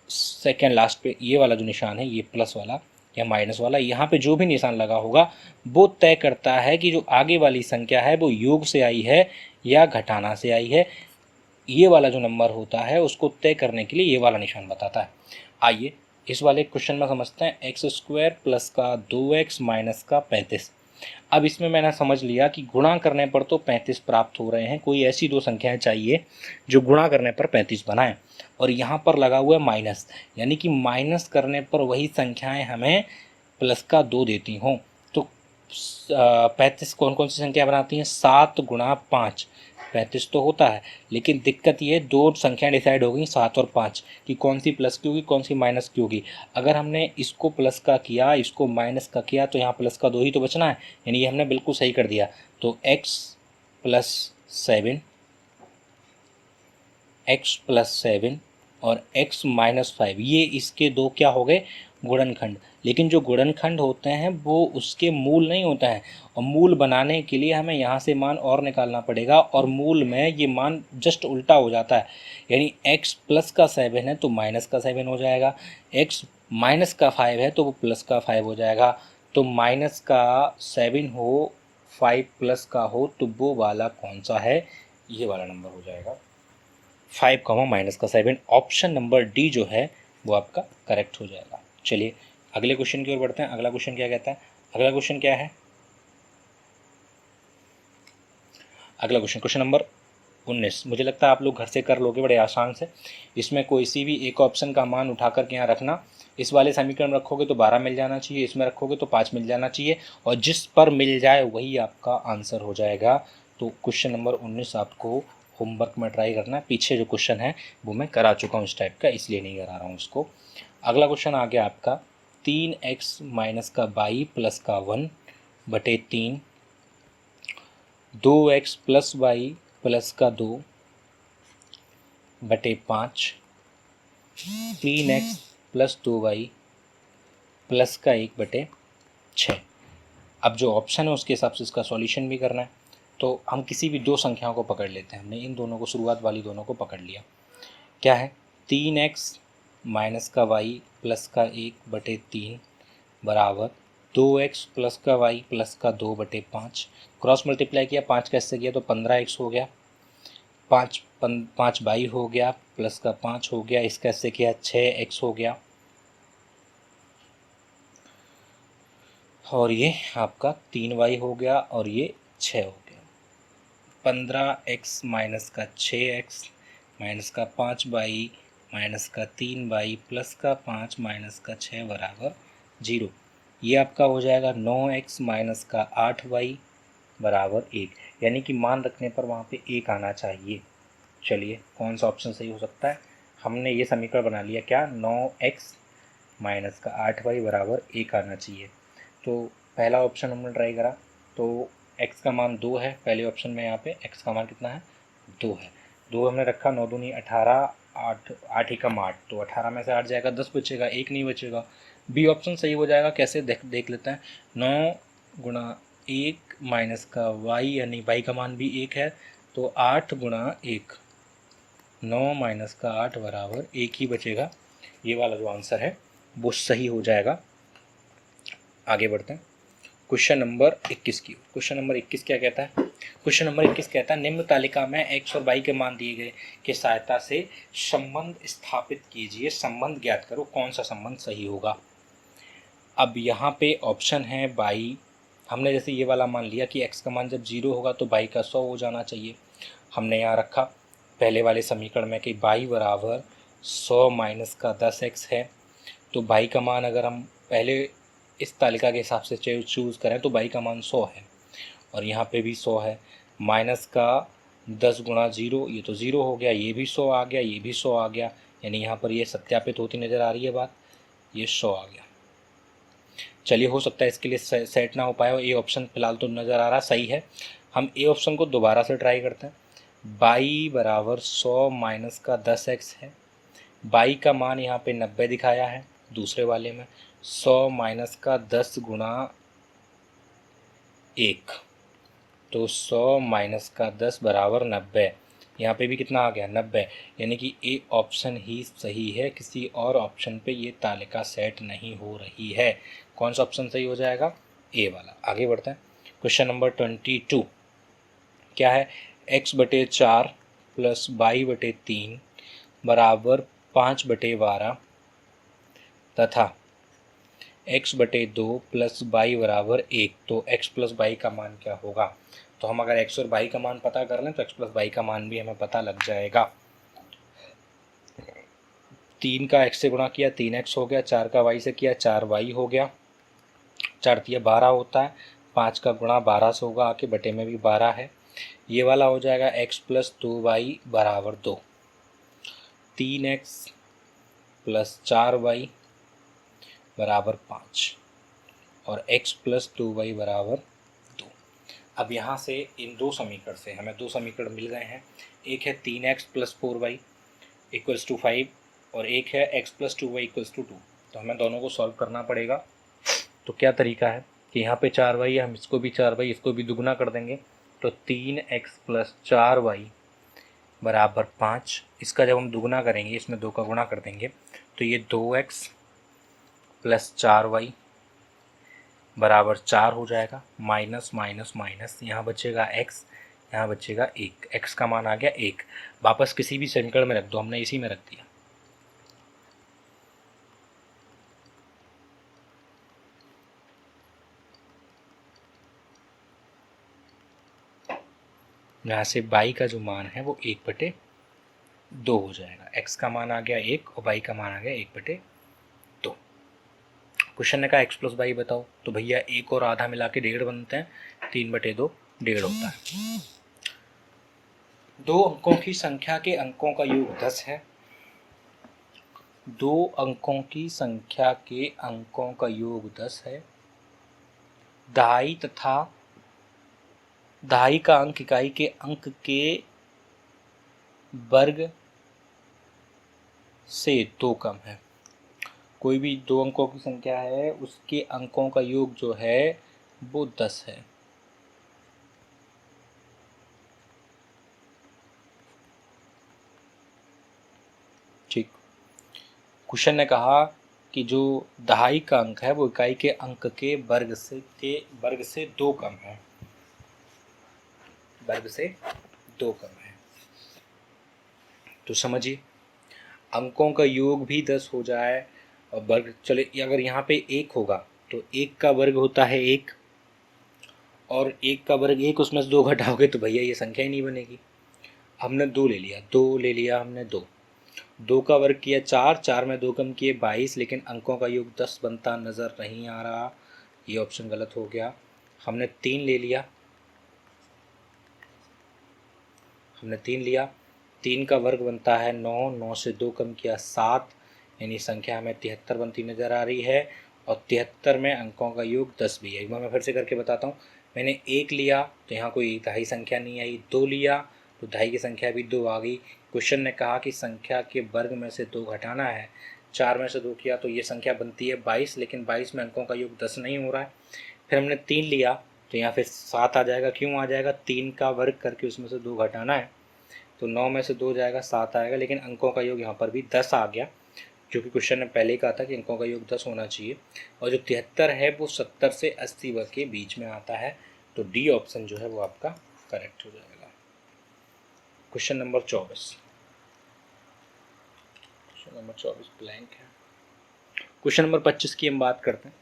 सेकेंड लास्ट पे ये वाला जो निशान है, ये प्लस वाला या माइनस वाला, यहाँ पे जो भी निशान लगा होगा वो तय करता है कि जो आगे वाली संख्या है वो योग से आई है या घटाना से आई है। ये वाला जो नंबर होता है उसको तय करने के लिए ये वाला निशान बताता है। आइए इस वाले क्वेश्चन में समझते हैं, x² + का 2x - का 35। अब इसमें मैंने समझ लिया कि गुणा करने पर तो 35 प्राप्त हो रहे हैं, कोई ऐसी दो संख्याएं चाहिए जो गुणा करने पर 35 बनाएं, और यहाँ पर लगा हुआ है माइनस, यानी कि माइनस करने पर वही संख्याएं हमें प्लस का 2 देती हों। तो 35 कौन कौन सी संख्या बनाती हैं, 7 × 5 35 तो होता है, लेकिन दिक्कत ये दो संख्या डिसाइड हो गई 7 और 5 कि कौन सी प्लस की होगी कौन सी माइनस की होगी। अगर हमने इसको प्लस का किया इसको माइनस का किया तो यहाँ प्लस का 2 ही तो बचना है, यानी ये हमने बिल्कुल सही कर दिया। तो x + 7 और x - 5 ये इसके दो क्या हो गए, गुणनखंड। लेकिन जो गुणनखंड होते हैं वो उसके मूल नहीं होते हैं, और मूल बनाने के लिए हमें यहाँ से मान और निकालना पड़ेगा, और मूल में ये मान जस्ट उल्टा हो जाता है। यानी x + का 7 है तो माइनस का 7 हो जाएगा, x - का 5 है तो वो प्लस का 5 हो जाएगा। तो माइनस का 7 हो 5 प्लस का हो तो वो वाला कौन सा है, ये वाला नंबर हो जाएगा 5, -7। ऑप्शन नंबर डी जो है वो आपका करेक्ट हो जाएगा। चलिए अगले क्वेश्चन की ओर बढ़ते हैं। अगला क्वेश्चन क्या कहता है, अगला क्वेश्चन क्या है, अगला क्वेश्चन नंबर 19। मुझे लगता है आप लोग घर से कर लोगे बड़े आसान से। इसमें कोई सी भी एक ऑप्शन का मान उठा करके यहाँ रखना, इस वाले समीकरण में रखोगे तो 12 मिल जाना चाहिए, इसमें रखोगे तो 5 मिल जाना चाहिए, और जिस पर मिल जाए वही आपका आंसर हो जाएगा। तो क्वेश्चन नंबर 19 आपको होमवर्क में ट्राई करना है। पीछे जो क्वेश्चन है वो मैं करा चुका हूँ इस टाइप का, इसलिए नहीं करा रहा हूँ उसको। अगला क्वेश्चन आ गया आपका 3x माइनस का 22 प्लस का 1 बटे 3, 2x प्लस वाई प्लस का 2 बटे 5, 3x प्लस 2y प्लस का 1 बटे 6। अब जो ऑप्शन है उसके हिसाब से इसका सॉल्यूशन भी करना है, तो हम किसी भी दो संख्याओं को पकड़ लेते हैं। हमने इन दोनों को, शुरुआत वाली दोनों को पकड़ लिया। क्या है, 3x माइनस का वाई प्लस का 1 बटे 3 बराबर 2x प्लस का वाई प्लस का 2 बटे 5। क्रॉस मल्टीप्लाई किया, 5 कैसे किया तो 15x हो गया, 5 बाई हो गया, प्लस का 5 हो गया, इसका कैसे किया 6x हो गया, और ये आपका 3y हो गया, और ये 6 हो गया। 15x माइनस का 6x माइनस का 5 बाई माइनस का 3 बाई प्लस का 5 माइनस का 6 बराबर 0। ये आपका हो जाएगा 9x माइनस का 8y बराबर 1, यानी कि मान रखने पर वहाँ पे 1 आना चाहिए। चलिए कौन सा ऑप्शन सही हो सकता है। हमने ये समीकरण बना लिया, क्या 9x माइनस का 8y बराबर 1 आना चाहिए। तो पहला ऑप्शन हमने ट्राई करा, तो x का मान 2 है पहले ऑप्शन में। यहाँ पे x का मान कितना है, 2 है। 2 हमने रखा, 9 दूनी 18, 8 एकम 8, तो 18 में से 8 जाएगा, 10 बचेगा, 1 नहीं बचेगा। बी ऑप्शन सही हो जाएगा। कैसे देख लेते हैं। 9 गुणा 1 माइनस का y, यानी y का मान भी 1 है, तो 8 गुणा 1, 9 माइनस का 8 बराबर 1 ही बचेगा। ये वाला जो आंसर है वो सही हो जाएगा। आगे बढ़ते हैं क्वेश्चन नंबर 21 की। क्वेश्चन नंबर 21 क्या कहता है। क्वेश्चन नंबर 21 कहता है, निम्न तालिका में x और y के मान दिए गए की सहायता से संबंध स्थापित कीजिए, संबंध ज्ञात करो, कौन सा संबंध सही होगा। अब यहाँ पे ऑप्शन है y। हमने जैसे ये वाला मान लिया कि x का मान जब 0 होगा तो y का 100 हो जाना चाहिए। हमने यहाँ रखा पहले वाले समीकरण में कि y बराबर 100 माइनस का 10x है, तो y का मान अगर हम पहले इस तालिका के हिसाब से चूज़ करें तो y का मान 100 है, और यहाँ पे भी 100 है। माइनस का 10 गुणा 0, ये तो 0 हो गया, ये भी 100 आ गया, ये भी 100 आ गया, यानी यहाँ पर ये सत्यापित होती नज़र आ रही है बात, ये 100 आ गया। चलिए हो सकता है इसके लिए सेट ना हो पाए, ये ऑप्शन फिलहाल तो नज़र आ रहा सही है। हम ए ऑप्शन को दोबारा से ट्राई करते हैं। y बराबर 100 माइनस का 10x है, y का मान यहाँ पे 90 दिखाया है दूसरे वाले में, 100 माइनस का 10 गुणा 1, तो 100 माइनस का 10 बराबर 90। यहाँ पे भी कितना आ गया 90, यानी कि ए ऑप्शन ही सही है, किसी और ऑप्शन पे ये तालिका सेट नहीं हो रही है। कौन सा ऑप्शन सही हो जाएगा, ए वाला। आगे बढ़ते हैं क्वेश्चन नंबर 22। क्या है, x बटे 4 प्लस y बटे 3 बराबर 5 बटे 12 तथा x बटे 2 प्लस y बराबर 1, तो x प्लस y का मान क्या होगा। तो हम अगर x और y का मान पता कर लें तो x प्लस y का मान भी हमें पता लग जाएगा। 3 का x से गुणा किया 3x हो गया, 4 का y से किया 4y हो गया, 4 तिया 12 होता है, 5 का गुणा 12 से होगा, आके बटे में भी 12 है। ये वाला हो जाएगा x प्लस 2y बराबर 2, 3x प्लस 4y बराबर 5 और x प्लस 2y बराबर 2। अब यहाँ से इन दो समीकरण से हमें दो समीकरण मिल गए हैं। एक है 3x plus 4y equals to 5 और एक है x plus 2y equals to 2। तो हमें दोनों को सॉल्व करना पड़ेगा। तो क्या तरीका है कि यहाँ पे 4y है, हम इसको भी 4y, इसको भी दुगना कर देंगे, तो 3x प्लस 4y बराबर 5। इसका जब हम दुगना करेंगे, इसमें 2 का गुणा कर देंगे, तो ये 2x प्लस 4y बराबर 4 हो जाएगा। माइनस माइनस माइनस, यहाँ बचेगा x, यहाँ बचेगा 1, x का मान आ गया 1। वापस किसी भी समीकरण में रख दो, हमने इसी में रख दिया। यहाँ से y का जो मान है वो 1/2 हो जाएगा। x का मान आ गया 1 और y का मान आ गया 1/2। क्वेश्चन ने कहा x प्लस वाई बताओ, तो भैया 1 और आधा मिला के 1.5 बनते हैं, 3/2 1.5 होता है। दो अंकों की संख्या के अंकों का योग 10 है। दो अंकों की संख्या के अंकों का योग 10 है। दहाई तथा दहाई का अंक इकाई के अंक के वर्ग से 2 कम है। कोई भी दो अंकों की संख्या है, उसके अंकों का योग जो है वो 10 है। ठीक। क्वेश्चन ने कहा कि जो दहाई का अंक है वो इकाई के अंक के वर्ग से 2 कम है। वर्ग से 2 कम है। तो समझिए, अंकों का योग भी 10 हो जाए और वर्ग, चले अगर यहाँ पे 1 होगा तो 1 का वर्ग होता है 1, और 1 का वर्ग 1, उसमें से 2 घटाओगे तो भैया ये संख्या ही नहीं बनेगी। हमने 2 ले लिया, 2 ले लिया हमने, 2 का वर्ग किया 4, 4 में 2 कम किए 22, लेकिन अंकों का योग 10 बनता नज़र नहीं आ रहा। ये ऑप्शन गलत हो गया। हमने 3 ले लिया, हमने 3 लिया, 3 का वर्ग बनता है 9, 9 से 2 कम किया 7, यानी संख्या हमें 73 बनती नज़र आ रही है। और 73 में अंकों का योग 10 भी है। एक बार मैं फिर से करके बताता हूँ। मैंने 1 लिया तो यहाँ कोई दहाई संख्या नहीं आई, 2 लिया तो दहाई की संख्या भी 2 आ गई। क्वेश्चन ने कहा कि संख्या के वर्ग में से 2 घटाना है। 4 में से 2 किया तो ये संख्या बनती है 22, लेकिन 22 में अंकों का योग 10 नहीं हो रहा है। फिर हमने 3 लिया तो यहाँ फिर 7 आ जाएगा। क्यों आ जाएगा? 3 का वर्ग करके उसमें से 2 घटाना है, तो 9 में से 2 जाएगा 7 आएगा, लेकिन अंकों का योग यहाँ पर भी 10 आ गया, क्योंकि क्वेश्चन ने पहले ही कहा था कि अंकों का योग 10 होना चाहिए। और जो 73 है वो 70 से 80 वर्ग के बीच में आता है। तो डी ऑप्शन जो है वो आपका करेक्ट हो जाएगा। Question number 24, question number 24 blank है। क्वेश्चन नंबर 25 की हम बात करते हैं।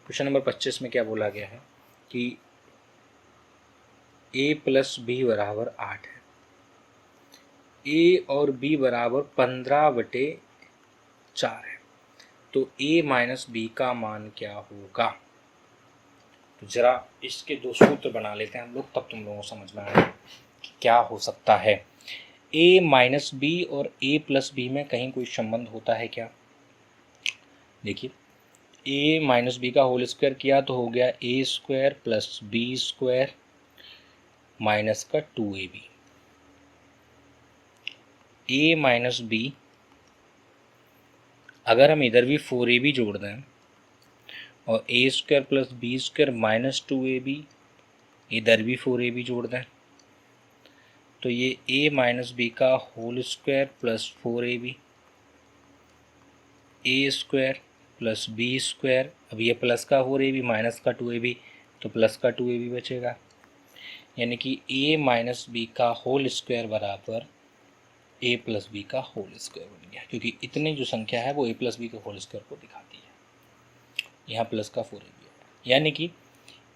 क्वेश्चन नंबर 25 में क्या बोला गया है कि a प्लस बी बराबर 8 है। a और b बराबर 15/4 है, तो a माइनस बी का मान क्या होगा? तो जरा इसके दो सूत्र बना लेते हैं हम लोग, तब तुम लोगों को समझ में आएगा कि क्या हो सकता है। a माइनस बी और a प्लस बी में कहीं कोई संबंध होता है क्या? देखिए, a माइनस बी का होल स्क्वायर किया तो हो गया a square plus B square minus का 2ab। a माइनस बी, अगर हम इधर भी 4ab जोड़ दें और a square plus B square minus 2ab, इधर भी 4ab जोड़ दें, तो ये a माइनस बी का whole square plus 4ab, a square plus B square, अब ये प्लस का 4ab माइनस का 2ab, तो प्लस का 2ab बचेगा, यानी कि a माइनस बी का होल स्क्वायर बराबर a प्लस बी का होल स्क्वायर बन गया, क्योंकि इतनी जो संख्या है वो a प्लस बी के होल स्क्वायर को दिखाती है। यहाँ प्लस का 4ab है, यानी कि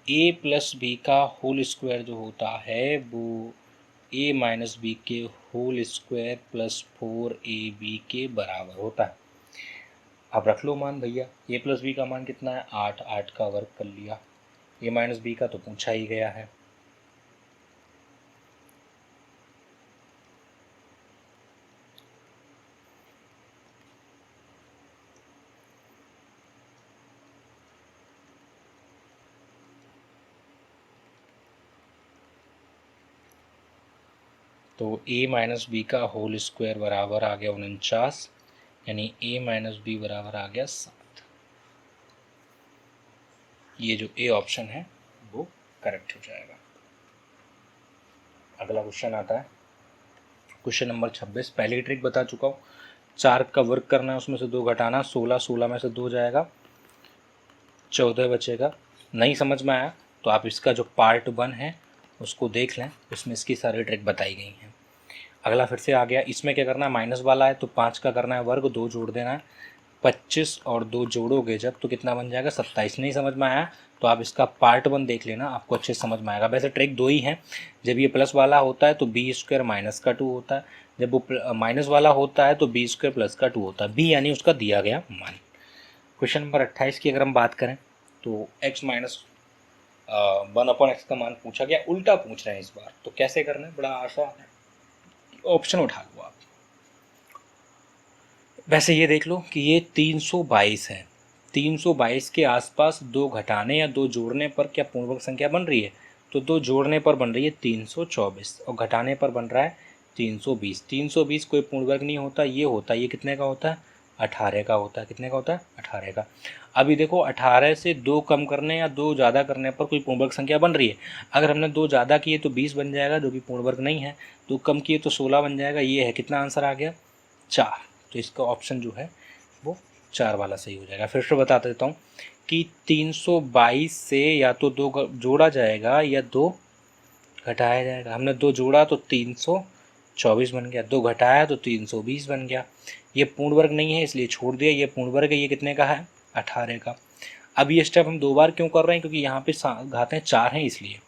a प्लस बी का होल स्क्वायर जो होता है वो a माइनस बी के होल स्क्वायर प्लस 4ab के बराबर होता है। अब रख लो मान भैया, a प्लस बी का मान कितना है? 8, 8 का वर्ग कर लिया। a माइनस बी का तो पूछा ही गया है। तो a माइनस बी का होल स्क्वायर बराबर आ गया 49, यानी a माइनस बी बराबर आ गया 7। ये जो ए ऑप्शन है वो करेक्ट हो जाएगा। अगला क्वेश्चन आता है क्वेश्चन नंबर 26। पहले ही ट्रिक बता चुका हूँ, 4 का वर्ग करना है, उसमें से 2 घटाना, 16, 16 में से 2 जाएगा, 14 बचेगा। नहीं समझ में आया तो आप इसका जो पार्ट 1 है उसको देख लें, उसमें इसकी सारी ट्रिक बताई गई हैं। अगला फिर से आ गया, इसमें क्या करना है? माइनस वाला है तो 5 का करना है वर्ग, 2 जोड़ देना है, 25 और 2 जोड़ोगे जब तो कितना बन जाएगा? 27। नहीं समझ में आया तो आप इसका पार्ट 1 देख लेना, आपको अच्छे से समझ में आएगा। वैसे ट्रिक 2 ही है, जब ये प्लस वाला होता है तो बी स्क्वायर माइनस का 2 होता है, जब वो माइनस वाला होता है तो बी स्क्वायर प्लस का 2 होता है। बी यानी उसका दिया गया मान। क्वेश्चन नंबर 28 की अगर हम बात करें तो x माइनस 1/x का मान पूछा गया, उल्टा पूछ रहे हैं इस बार। तो कैसे करना है? बड़ा आसान है, ऑप्शन उठा लो आप। वैसे ये देख लो कि ये 322 है, 322 के आसपास दो घटाने या दो जोड़ने पर क्या पूर्णवर्ग संख्या बन रही है? तो दो जोड़ने पर बन रही है 324 और घटाने पर बन रहा है 320। 320 कोई पूर्णवर्ग नहीं होता, ये होता है, ये कितने का होता है? 18 का होता है। कितने का होता है? 18 का। अभी देखो 18 से दो कम करने या दो ज़्यादा करने पर कोई पूर्णवर्ग संख्या बन रही है। अगर हमने दो ज़्यादा किए तो 20 बन जाएगा, जो कि पूर्णवर्ग नहीं है। दो कम किए तो 16 बन जाएगा। ये है, कितना आंसर आ गया? 4। तो इसका ऑप्शन जो है वो 4 वाला सही हो जाएगा। फिर से बता देता हूँ कि 322 से या तो दो जोड़ा जाएगा या दो घटाया जाएगा। हमने दो जोड़ा तो 324 बन गया, दो घटाया तो 320 बन गया। ये पूर्ण वर्ग नहीं है इसलिए छोड़ दिया। ये पूर्ण वर्ग है, ये कितने का है? 18 का। अब ये स्टेप हम दो बार क्यों कर रहे हैं? क्योंकि यहाँ पे घातें 4 हैं इसलिए।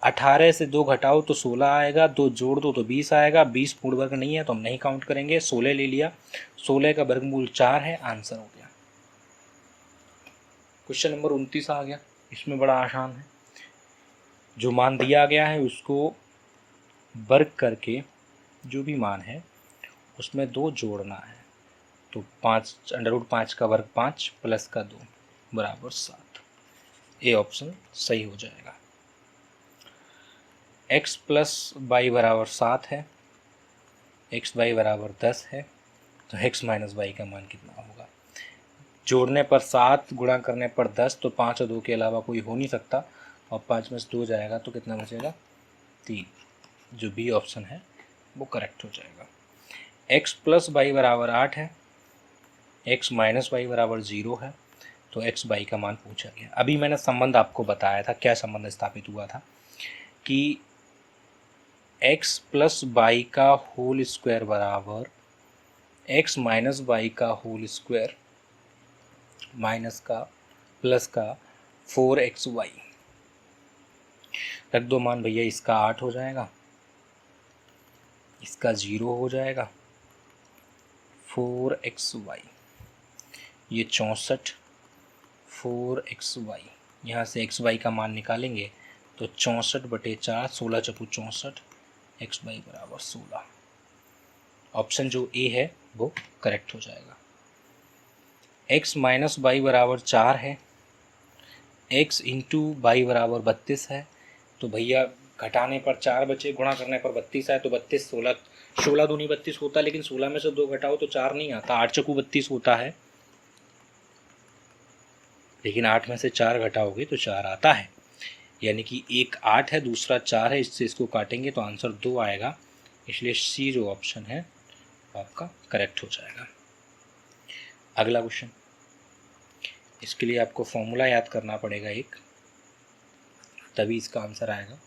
18 से दो घटाओ तो 16 आएगा, दो जोड़ दो तो 20 आएगा। 20 पूर्ण वर्ग नहीं है तो हम नहीं काउंट करेंगे। 16 ले लिया, 16 का वर्गमूल 4 है, आंसर हो गया। क्वेश्चन नंबर 29 आ गया। इसमें बड़ा आसान है, जो मान दिया गया है उसको वर्ग करके जो भी मान है उसमें दो जोड़ना है। तो 5 √5 का वर्ग 5 प्लस का 2 बराबर 7। ए ऑप्शन सही हो जाएगा। x प्लस वाई बराबर 7 है, एक्स वाई बराबर 10 है, तो x माइनस वाई का मान कितना होगा? जोड़ने पर 7, गुणा करने पर 10, तो 5 और 2 के अलावा कोई हो नहीं सकता, और 5 में से 2 जाएगा तो कितना बचेगा? 3। जो बी ऑप्शन है वो करेक्ट हो जाएगा। x प्लस वाई बराबर 8 है, x माइनस वाई बराबर 0 है, तो x वाई का मान पूछा गया। अभी मैंने संबंध आपको बताया था, क्या संबंध स्थापित हुआ था कि x प्लस वाई का होल स्क्वायर बराबर x माइनस वाई का होल स्क्वायर माइनस का प्लस का 4xy। रख दो मान भैया, इसका 8 हो जाएगा, इसका 0 हो जाएगा, 4xy, ये 64, 4xy, यहाँ से xy का मान निकालेंगे तो 64/4, 16 चौकू 64, xy बराबर 16। ऑप्शन जो ए है वो करेक्ट हो जाएगा। x माइनस वाई बराबर 4 है, x इंटू वाई बराबर 32 है, तो भैया घटाने पर 4 बचे, गुणा करने पर 32 आए, तो 32 16, 16 दूनी 32 होता है, लेकिन 16 में से 2 घटाओ तो 4 नहीं आता, 8 चौकू 32 होता है, लेकिन 8 में से 4 घटाओगे तो 4 आता है। यानी कि एक 8 है, दूसरा 4 है, इससे इसको काटेंगे तो आंसर 2 आएगा, इसलिए सी जो ऑप्शन है आपका करेक्ट हो जाएगा। अगला क्वेश्चन, इसके लिए आपको फॉर्मूला याद करना पड़ेगा एक, तभी इसका आंसर आएगा।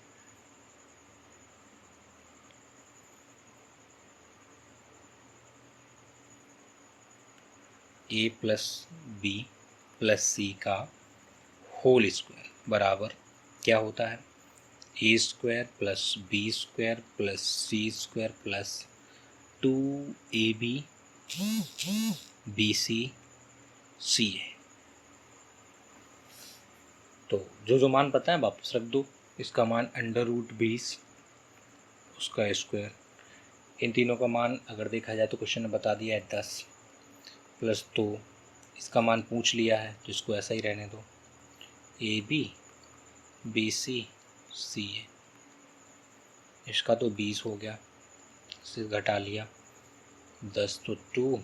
a plus B plus C का होल स्क्वायर बराबर क्या होता है? A square plus B square plus C square plus 2ab BC CA। तो जो मान पता है वापस रख दो। इसका मान √20, उसका स्क्वायर, इन तीनों का मान अगर देखा जाए तो क्वेश्चन ने बता दिया है 10 प्लस 2, इसका मान पूछ लिया है तो इसको ऐसा ही रहने दो, AB BC CA। इसका तो 20 हो गया, इसे घटा लिया, 10 तो 2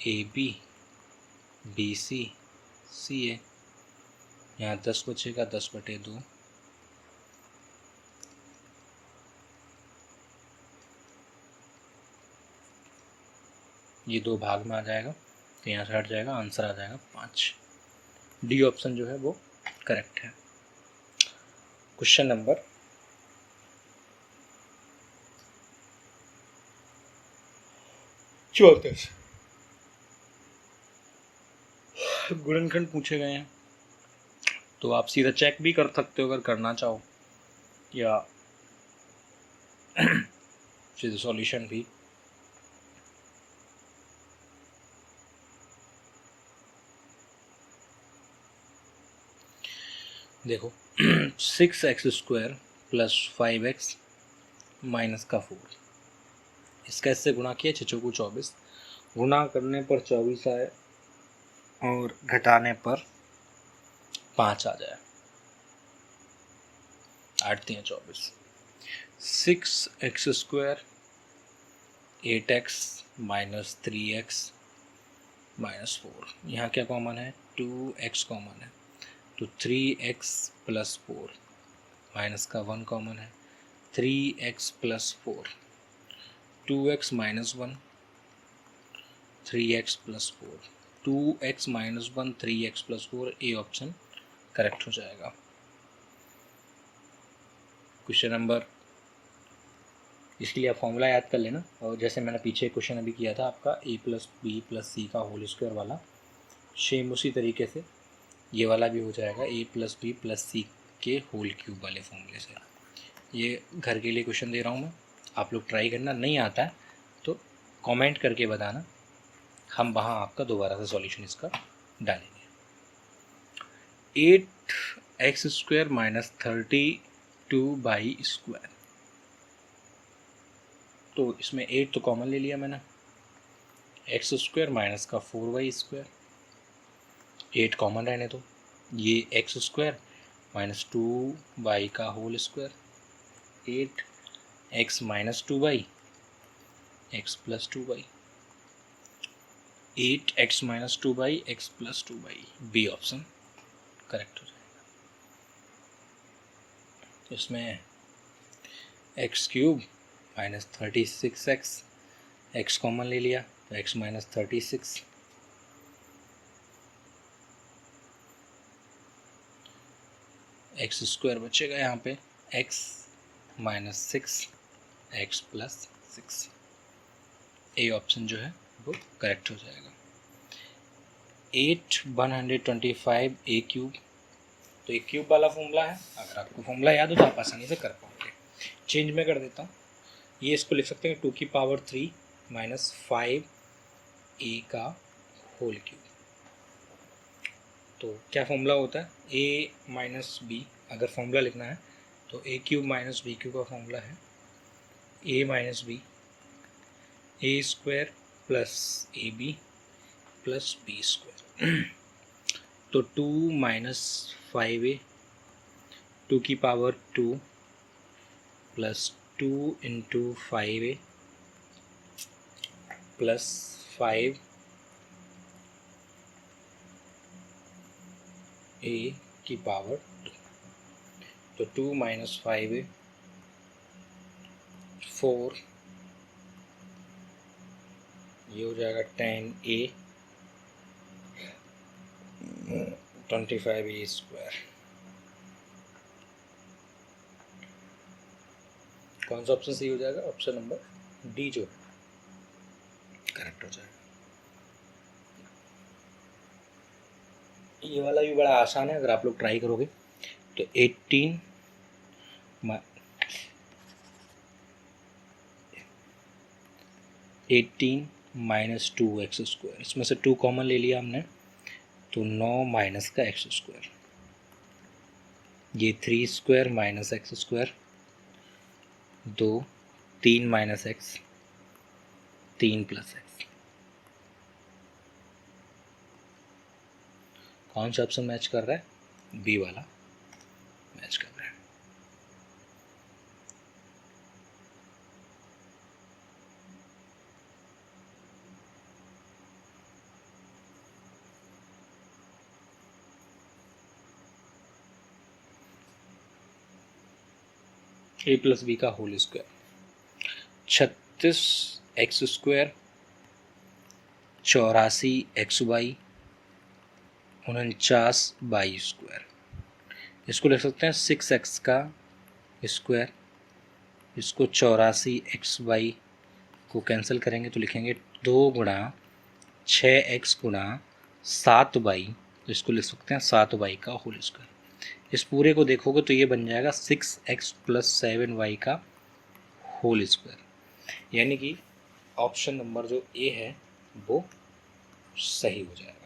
AB BC CA, यहाँ 10 बचेगा, 10/2, ये 2 भाग में आ जाएगा तो यहाँ से हट जाएगा, आंसर आ जाएगा 5। डी ऑप्शन जो है वो करेक्ट है। क्वेश्चन नंबर 34, गुणनखंड पूछे गए हैं, तो आप सीधा चेक भी कर सकते हो अगर करना चाहो, या सीधे सॉल्यूशन भी। देखो 6x² प्लस 5x माइनस का 4, इसका इससे गुणा किया, 6 चौकू 24, गुणा करने पर 24 आए और घटाने पर 5 आ जाए। 8 3 24। 6x² 8x minus 3x minus 4। यहाँ क्या कॉमन है? 2x कॉमन है, तो 3x प्लस 4 माइनस का 1 कॉमन है, 3x plus 4, 2x minus 1, 3x plus 4, 2x minus 1, 3x plus 4, A option correct हो जाएगा। क्वेश्चन नंबर, इसके लिए आप फॉर्मूला याद कर लेना, और जैसे मैंने पीछे क्वेश्चन अभी किया था आपका a plus B plus C का होल स्क्वायर वाला, सेम उसी तरीके से ये वाला भी हो जाएगा, a प्लस बी प्लस सी के होल क्यूब वाले फॉर्मूले से। ये घर के लिए क्वेश्चन दे रहा हूँ मैं, आप लोग ट्राई करना, नहीं आता है तो कमेंट करके बताना, हम वहाँ आपका दोबारा से सॉल्यूशन इसका डालेंगे। 8x² माइनस 32/², तो इसमें 8 तो कॉमन ले लिया मैंने, x² माइनस का 4y², 8 कॉमन रहने दो, ये x² माइनस 2y का whole square, 8x minus 2y, x plus 2y, 8x minus 2y, x plus 2y, B option correct हो जाएगा। इसमें x³ minus 36x, x common ले लिया तो x माइनस 36, x² बचेगा यहाँ पे x minus 6, x plus 6, A option जो है वो करेक्ट हो जाएगा। 8 125 a³, तो एक क्यूब वाला फॉर्मूला है, अगर आपको फॉर्मूला याद हो तो आप आसानी से कर पाओगे। चेंज में कर देता हूँ, ये इसको लिख सकते हैं 2 की पावर 3 माइनस 5a का होल क्यूब। तो क्या फॉर्मूला होता है? a माइनस बी, अगर फॉर्मूला लिखना है तो a³ माइनस b³ का फॉर्मूला है a minus b, a² plus ab plus b²। तो 2 माइनस 5a, 2 की power 2 plus 2 into 5a plus 5 a की पावर 2, तो 2 माइनस 5a 4, ये हो जाएगा 10a 25a²। कौन सा ऑप्शन सही हो जाएगा? ऑप्शन नंबर डी जो करेक्ट हो जाएगा। ये वाला भी बड़ा आसान है, अगर आप लोग ट्राई करोगे तो 18 माइनस 2x², इसमें से 2 कॉमन ले लिया हमने तो 9 माइनस का x², ये 3² minus x², 2 3 minus x, 3 plus x। कौन सा ऑप्शन मैच कर रहा है? बी वाला मैच कर रहा है। a प्लस बी का whole square, 36x², 84xy, 49y²। इसको लिख सकते हैं 6x का स्क्वायर, इसको 84xy को कैंसिल करेंगे तो लिखेंगे 2 गुणा 6x गुणा 7y, तो इसको लिख सकते हैं 7y का होल स्क्वायर। इस पूरे को देखोगे तो ये बन जाएगा 6x प्लस 7y का होल स्क्वायर, यानी कि ऑप्शन नंबर जो ए है वो सही हो जाएगा।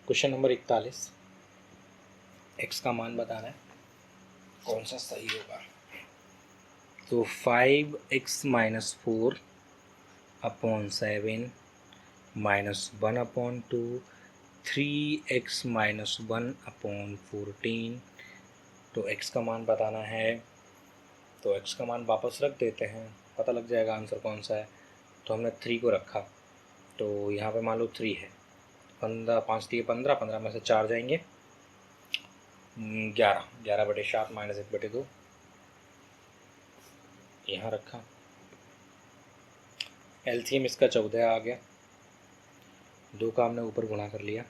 क्वेश्चन नंबर 41, x का मान बताना है, कौन सा सही होगा। तो 5x माइनस 4 अपॉन 7 -1/2, 3x - 1/14। तो x का मान बताना है, तो x का मान वापस रख देते हैं, पता लग जाएगा आंसर कौन सा है। तो हमने 3 को रखा, तो यहाँ पे मान लो 3 है। 15 5 दिए 15, 15 में से 4 जाएंगे 11, 11/7 -1/2 यहाँ रखा। एलसीएम इसका 14 आ गया, 2 का हमने ऊपर गुणा कर लिया।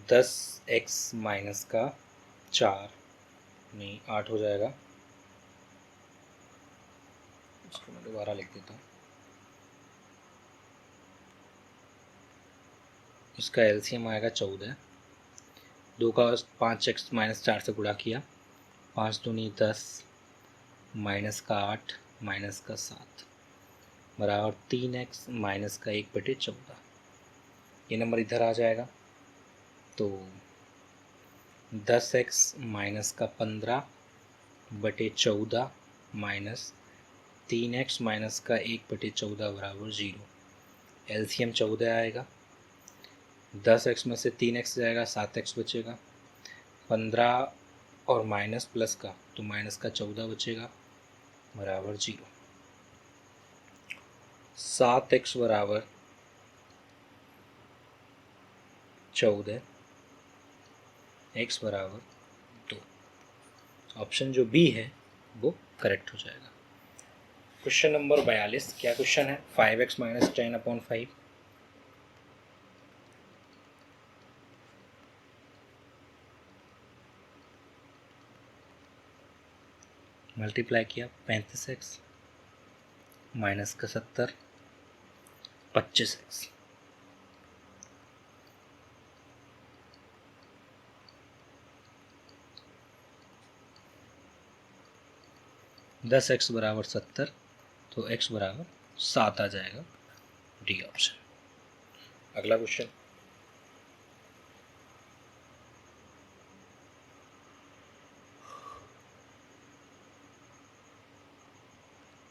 10x - 4 नहीं 8 हो जाएगा, इसको मैं दोबारा लिख देता हूँ। इसका एलसीएम आएगा 14, 2 का 5x - 4 से गुणा किया, 5 दूनी 10, माइनस का 8 माइनस का 7 बराबर 3x - 1/14। ये नंबर इधर आ जाएगा, तो 10x - 15/14 माइनस 3x - 1/14 बराबर 0। एलसीएम 14 आएगा, 10x में से 3x जाएगा, 7x बचेगा, 15 और माइनस प्लस का, तो माइनस का 14 बचेगा बराबर 0। 7x बराबर 14, x बराबर 2। ऑप्शन जो बी है वो करेक्ट हो जाएगा। क्वेश्चन नंबर 42, क्या क्वेश्चन है? 5x - 10/5 मल्टीप्लाई किया, 35x माइनस का 70, 25x। दस एक्स बराबर 70, तो x बराबर 7 आ जाएगा, डी ऑप्शन। अगला क्वेश्चन,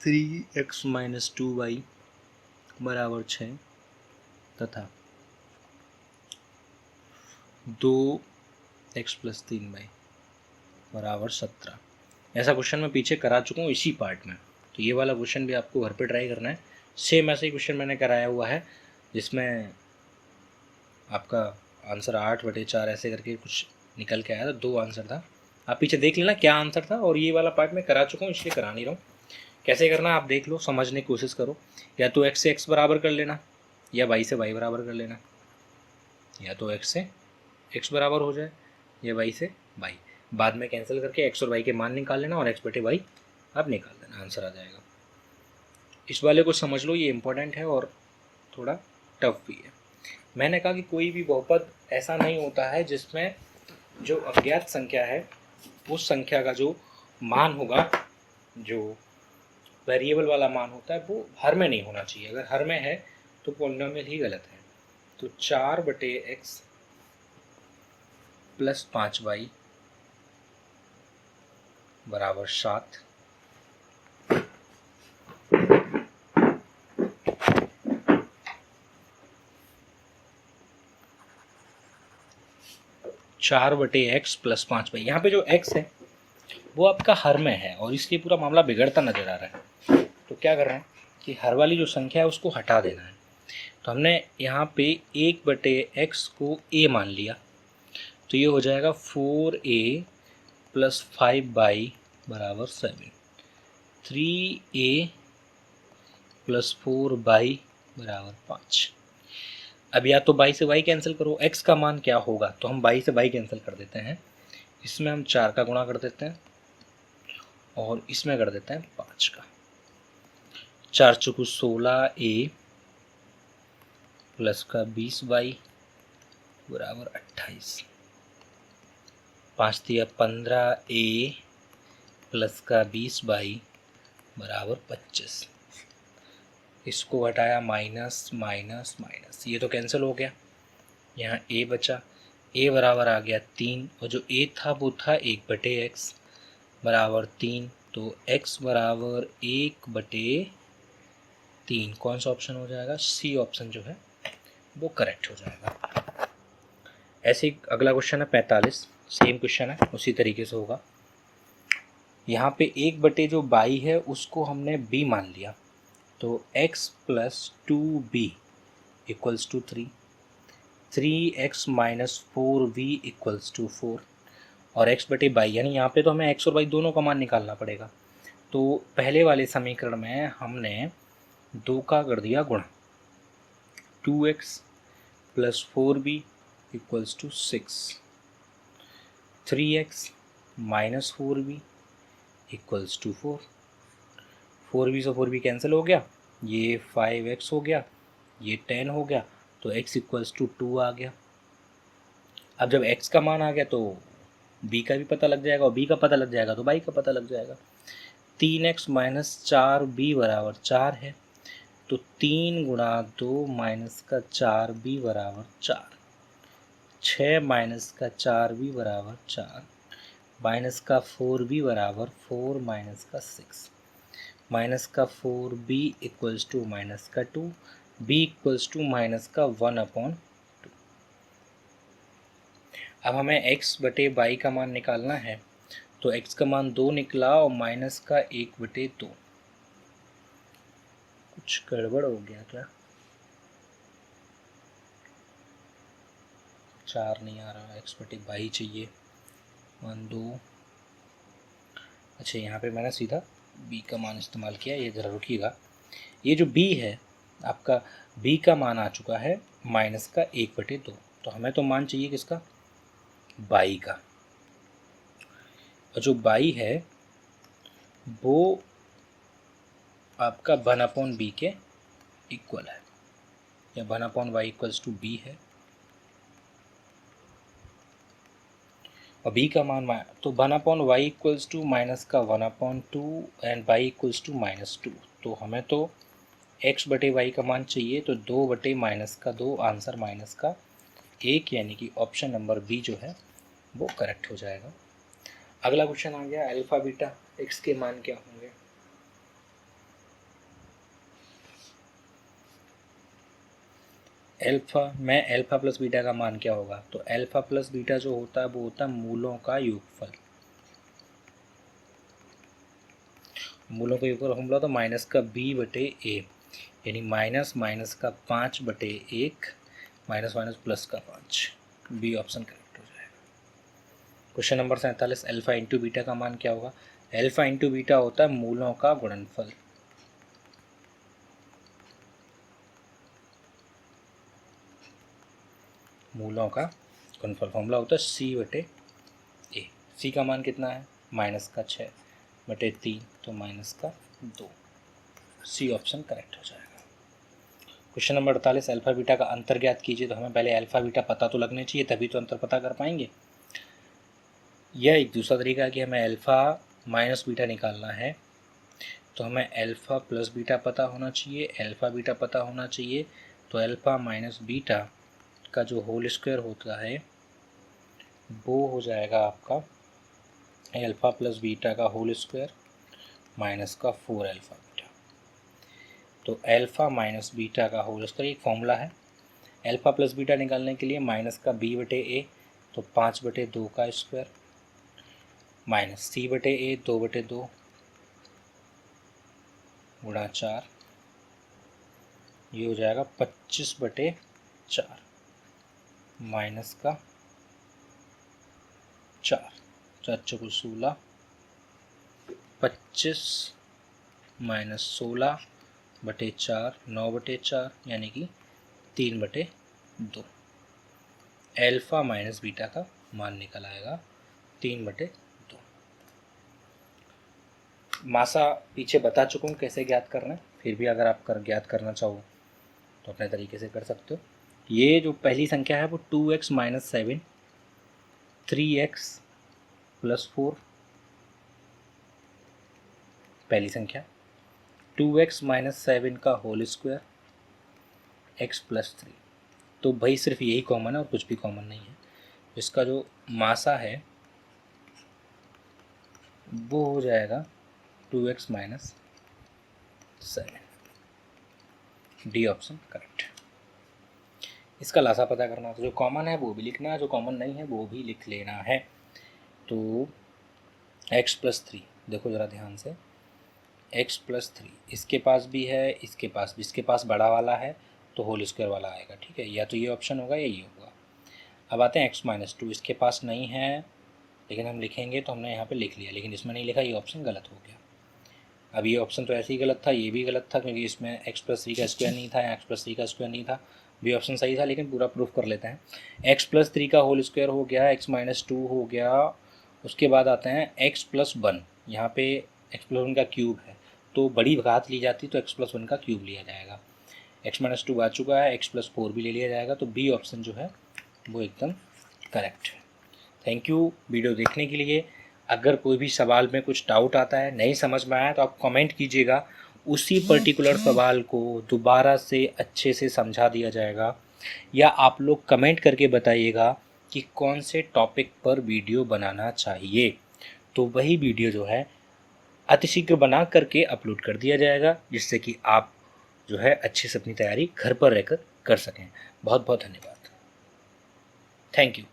थ्री एक्स - 2y बराबर 6 तथा 2x + 3y बराबर 17। ऐसा क्वेश्चन मैं पीछे करा चुका हूँ इसी पार्ट में, तो ये वाला क्वेश्चन भी आपको घर पे ट्राई करना है। सेम ऐसा ही क्वेश्चन मैंने कराया हुआ है, जिसमें आपका आंसर 8/4 ऐसे करके कुछ निकल के आया था, 2 आंसर था। आप पीछे देख लेना क्या आंसर था, और ये वाला पार्ट मैं करा चुका हूँ इसलिए करा नहीं रहा हूँ। कैसे करना आप देख लो, समझने की कोशिश करो। या तो x से x बराबर कर लेना, या y से y बराबर कर लेना, या तो x से x बराबर हो जाए, या y से y। बाद में कैंसिल करके x और y के मान निकाल लेना, और x/y आप निकाल देना, आंसर आ जाएगा। इस वाले को समझ लो, ये इंपॉर्टेंट है और थोड़ा टफ भी है। मैंने कहा कि कोई भी बहुपद ऐसा नहीं होता है जिसमें जो अज्ञात संख्या है उस संख्या का जो मान होगा, जो वेरिएबल वाला मान होता है, वो हर में नहीं होना चाहिए। अगर हर में है तो पॉलिनोमियल ही गलत है। तो 4/x + 5y बराबर 7। चार बटे एक्स प्लस 5y, यहाँ पे जो x है वो आपका हर में है, और इसलिए पूरा मामला बिगड़ता नजर आ रहा है। तो क्या कर रहे हैं कि हर वाली जो संख्या है उसको हटा देना है। तो हमने यहाँ पे 1/x को a मान लिया, तो ये हो जाएगा 4a + 5y बराबर 7। 3a + 4y बराबर 5। अब या तो y से y कैंसिल करो, x का मान क्या होगा, तो हम y से y कैंसिल कर देते हैं। इसमें हम 4 का गुणा कर देते हैं, और इसमें कर देते हैं 5 का। 4 × 16a प्लस का 20y बराबर 28। 5 दिया 15a प्लस का 20y बराबर 25। इसको हटाया, माइनस माइनस माइनस, ये तो कैंसिल हो गया। यहाँ a बचा, a बराबर आ गया 3, और जो a था वो था 1/x बराबर 3। तो x बराबर 1/, 3, कौन सा ऑप्शन हो जाएगा? सी ऑप्शन जो है वो करेक्ट हो जाएगा। ऐसे ही अगला क्वेश्चन है 45, सेम क्वेश्चन है, उसी तरीके से होगा। यहाँ पे 1 जो बाई है उसको हमने b मान लिया, तो x plus 2b equals to 3, 3x minus 4b equals to 4, और x बटे बाई, यानी यहाँ पे तो हमें x और y दोनों का मान निकालना पड़ेगा। तो पहले वाले समीकरण में हमने 2 का कर दिया गुणा, 2x plus 4b equals to 6, 3x minus 4b equals to 4, 4b से 4b कैंसिल हो गया, ये 5x हो गया, ये 10 हो गया, तो x इक्वल्स टू 2 आ गया। अब जब x का मान आ गया तो b का भी पता लग जाएगा, और b का पता लग जाएगा तो y का पता लग जाएगा। 3x माइनस 4b बराबर 4 है, तो 3 गुणा 2 माइनस का 4b बराबर 4, 6 माइनस का 4b बराबर 4, माइनस का 4b बराबर 4 माइनस का 6, माइनस का 4b इक्वल्स टू माइनस का 2, b इक्वल्स टू माइनस का 1/2। अब हमें x बटे बाई का मान निकालना है, तो x का मान 2 निकला और माइनस का 1/2। कुछ गड़बड़ हो गया क्या? 4 नहीं आ रहा, x बटे बाई चाहिए, 1 2। अच्छा, यहाँ पे मैंने सीधा b का मान इस्तेमाल किया, ये ज़रा रुकिएगा। ये जो b है आपका, b का मान आ चुका है माइनस का 1/2, तो हमें तो मान चाहिए किसका? बाई का। और जो बाई है वो आपका 1/b के इक्वल है, या 1/y इक्वल्स टू b है, और b का मान तो 1/y इक्वल्स टू माइनस का 1/2 एंड y इक्वल्स टू -2। तो हमें तो x बटे y का मान चाहिए, तो 2 बटे माइनस का 2, आंसर माइनस का 1, यानी कि ऑप्शन नंबर बी जो है वो करेक्ट हो जाएगा। अगला क्वेश्चन आ गया, अल्फा बीटा x के मान क्या होंगे? अल्फा प्लस बीटा का मान क्या होगा? तो अल्फा प्लस बीटा जो होता है वो होता है मूलों का योगफल। मूलों का योगफल फॉर्मूला तो माइनस का b बटे a, यानी माइनस माइनस का 5 बटे 1, माइनस माइनस प्लस का 5, बी ऑप्शन करेक्ट हो जाएगा। Question number 47, alpha into beta का मान क्या होगा? अल्फा इंटू बीटा होता है मूलों का गुणनफल। मूलों का गुणनफल फॉर्मूला होता है c बटे a। c का मान कितना है? माइनस का 6 बटे 3, तो माइनस का 2, सी ऑप्शन करेक्ट हो जाएगा। क्वेश्चन नंबर 48, अल्फा बीटा का अंतर ज्ञात कीजिए। तो हमें पहले अल्फा बीटा पता तो लगने चाहिए, तभी तो अंतर पता कर पाएंगे। यह एक दूसरा तरीका है कि हमें अल्फा माइनस बीटा निकालना है, तो हमें अल्फा प्लस बीटा पता होना चाहिए, अल्फा बीटा पता होना चाहिए। तो अल्फा माइनस बीटा का जो होल स्क्वायर होता है वो हो जाएगा आपका अल्फा प्लस बीटा का होल स्क्वायर माइनस का 4 अल्फा बीटा। तो अल्फा माइनस बीटा का होल स्क्वायर एक फॉर्मूला है। अल्फा प्लस बीटा निकालने के लिए माइनस का b बटे a, तो 5 बटे 2 का स्क्वायर, माइनस c बटे a 2 बटे 2 गुणा 4, ये हो जाएगा 25 बटे 4, माइनस का 4, 4 चौको 16, 25 माइनस 16 बटे 4, 9 बटे 4, यानी कि 3 बटे 2। अल्फा माइनस बीटा का मान निकल आएगा 3 बटे 2। मासा पीछे बता चुका हूँ कैसे ज्ञात करना है, फिर भी अगर आप ज्ञात करना चाहो तो अपने तरीके से कर सकते हो। ये जो पहली संख्या है वो 2x माइनस 7, 3x प्लस 4, पहली संख्या। 2x माइनस 7 का होल स्क्वायर, x प्लस 3। तो भाई सिर्फ यही कॉमन है और कुछ भी कॉमन नहीं है। इसका जो मासा है वो हो जाएगा 2x माइनस 7। D option correct. इसका लासा पता करना, तो जो कॉमन है वो भी लिखना है, जो कॉमन नहीं है वो भी लिख लेना है। तो x+3 देखो ज़रा ध्यान से, x+3 इसके पास भी है, इसके पास भी, इसके पास बड़ा वाला है तो होल स्क्वायर वाला आएगा, ठीक है, या तो ये ऑप्शन होगा या ये होगा। अब आते हैं x-2, इसके पास नहीं है लेकिन हम लिखेंगे तो हमने यहाँ पे लिख लिया, लेकिन इसमें नहीं लिखा, ये ऑप्शन गलत हो गया। अब ये ऑप्शन तो ऐसे ही गलत था, ये भी गलत था क्योंकि इसमें x+3 का स्क्वायर नहीं था, या x+3 का स्क्वायर नहीं था, बी ऑप्शन सही था, लेकिन पूरा प्रूफ कर लेते हैं। x+3 का होल स्क्वायर हो गया, x-2 हो गया, उसके बाद आते हैं x+1, यहाँ पे x+1 का क्यूब है तो बड़ी घात ली जाती तो x+1 का क्यूब लिया जाएगा। x-2 आ चुका है, x+4 भी ले लिया जाएगा, तो बी ऑप्शन जो है वो एकदम करेक्ट है। थैंक यू वीडियो देखने के लिए। अगर कोई भी सवाल में कुछ डाउट आता है, नहीं समझ में आया, तो आप कमेंट कीजिएगा, उसी पर्टिकुलर सवाल को दोबारा से अच्छे से समझा दिया जाएगा, या आप लोग कमेंट करके बताइएगा कि कौन से टॉपिक पर वीडियो बनाना चाहिए, तो वही वीडियो जो है अतिशीघ्र बना करके अपलोड कर दिया जाएगा, जिससे कि आप जो है अच्छे से अपनी तैयारी घर पर रहकर कर सकें। बहुत बहुत धन्यवाद। Thank you.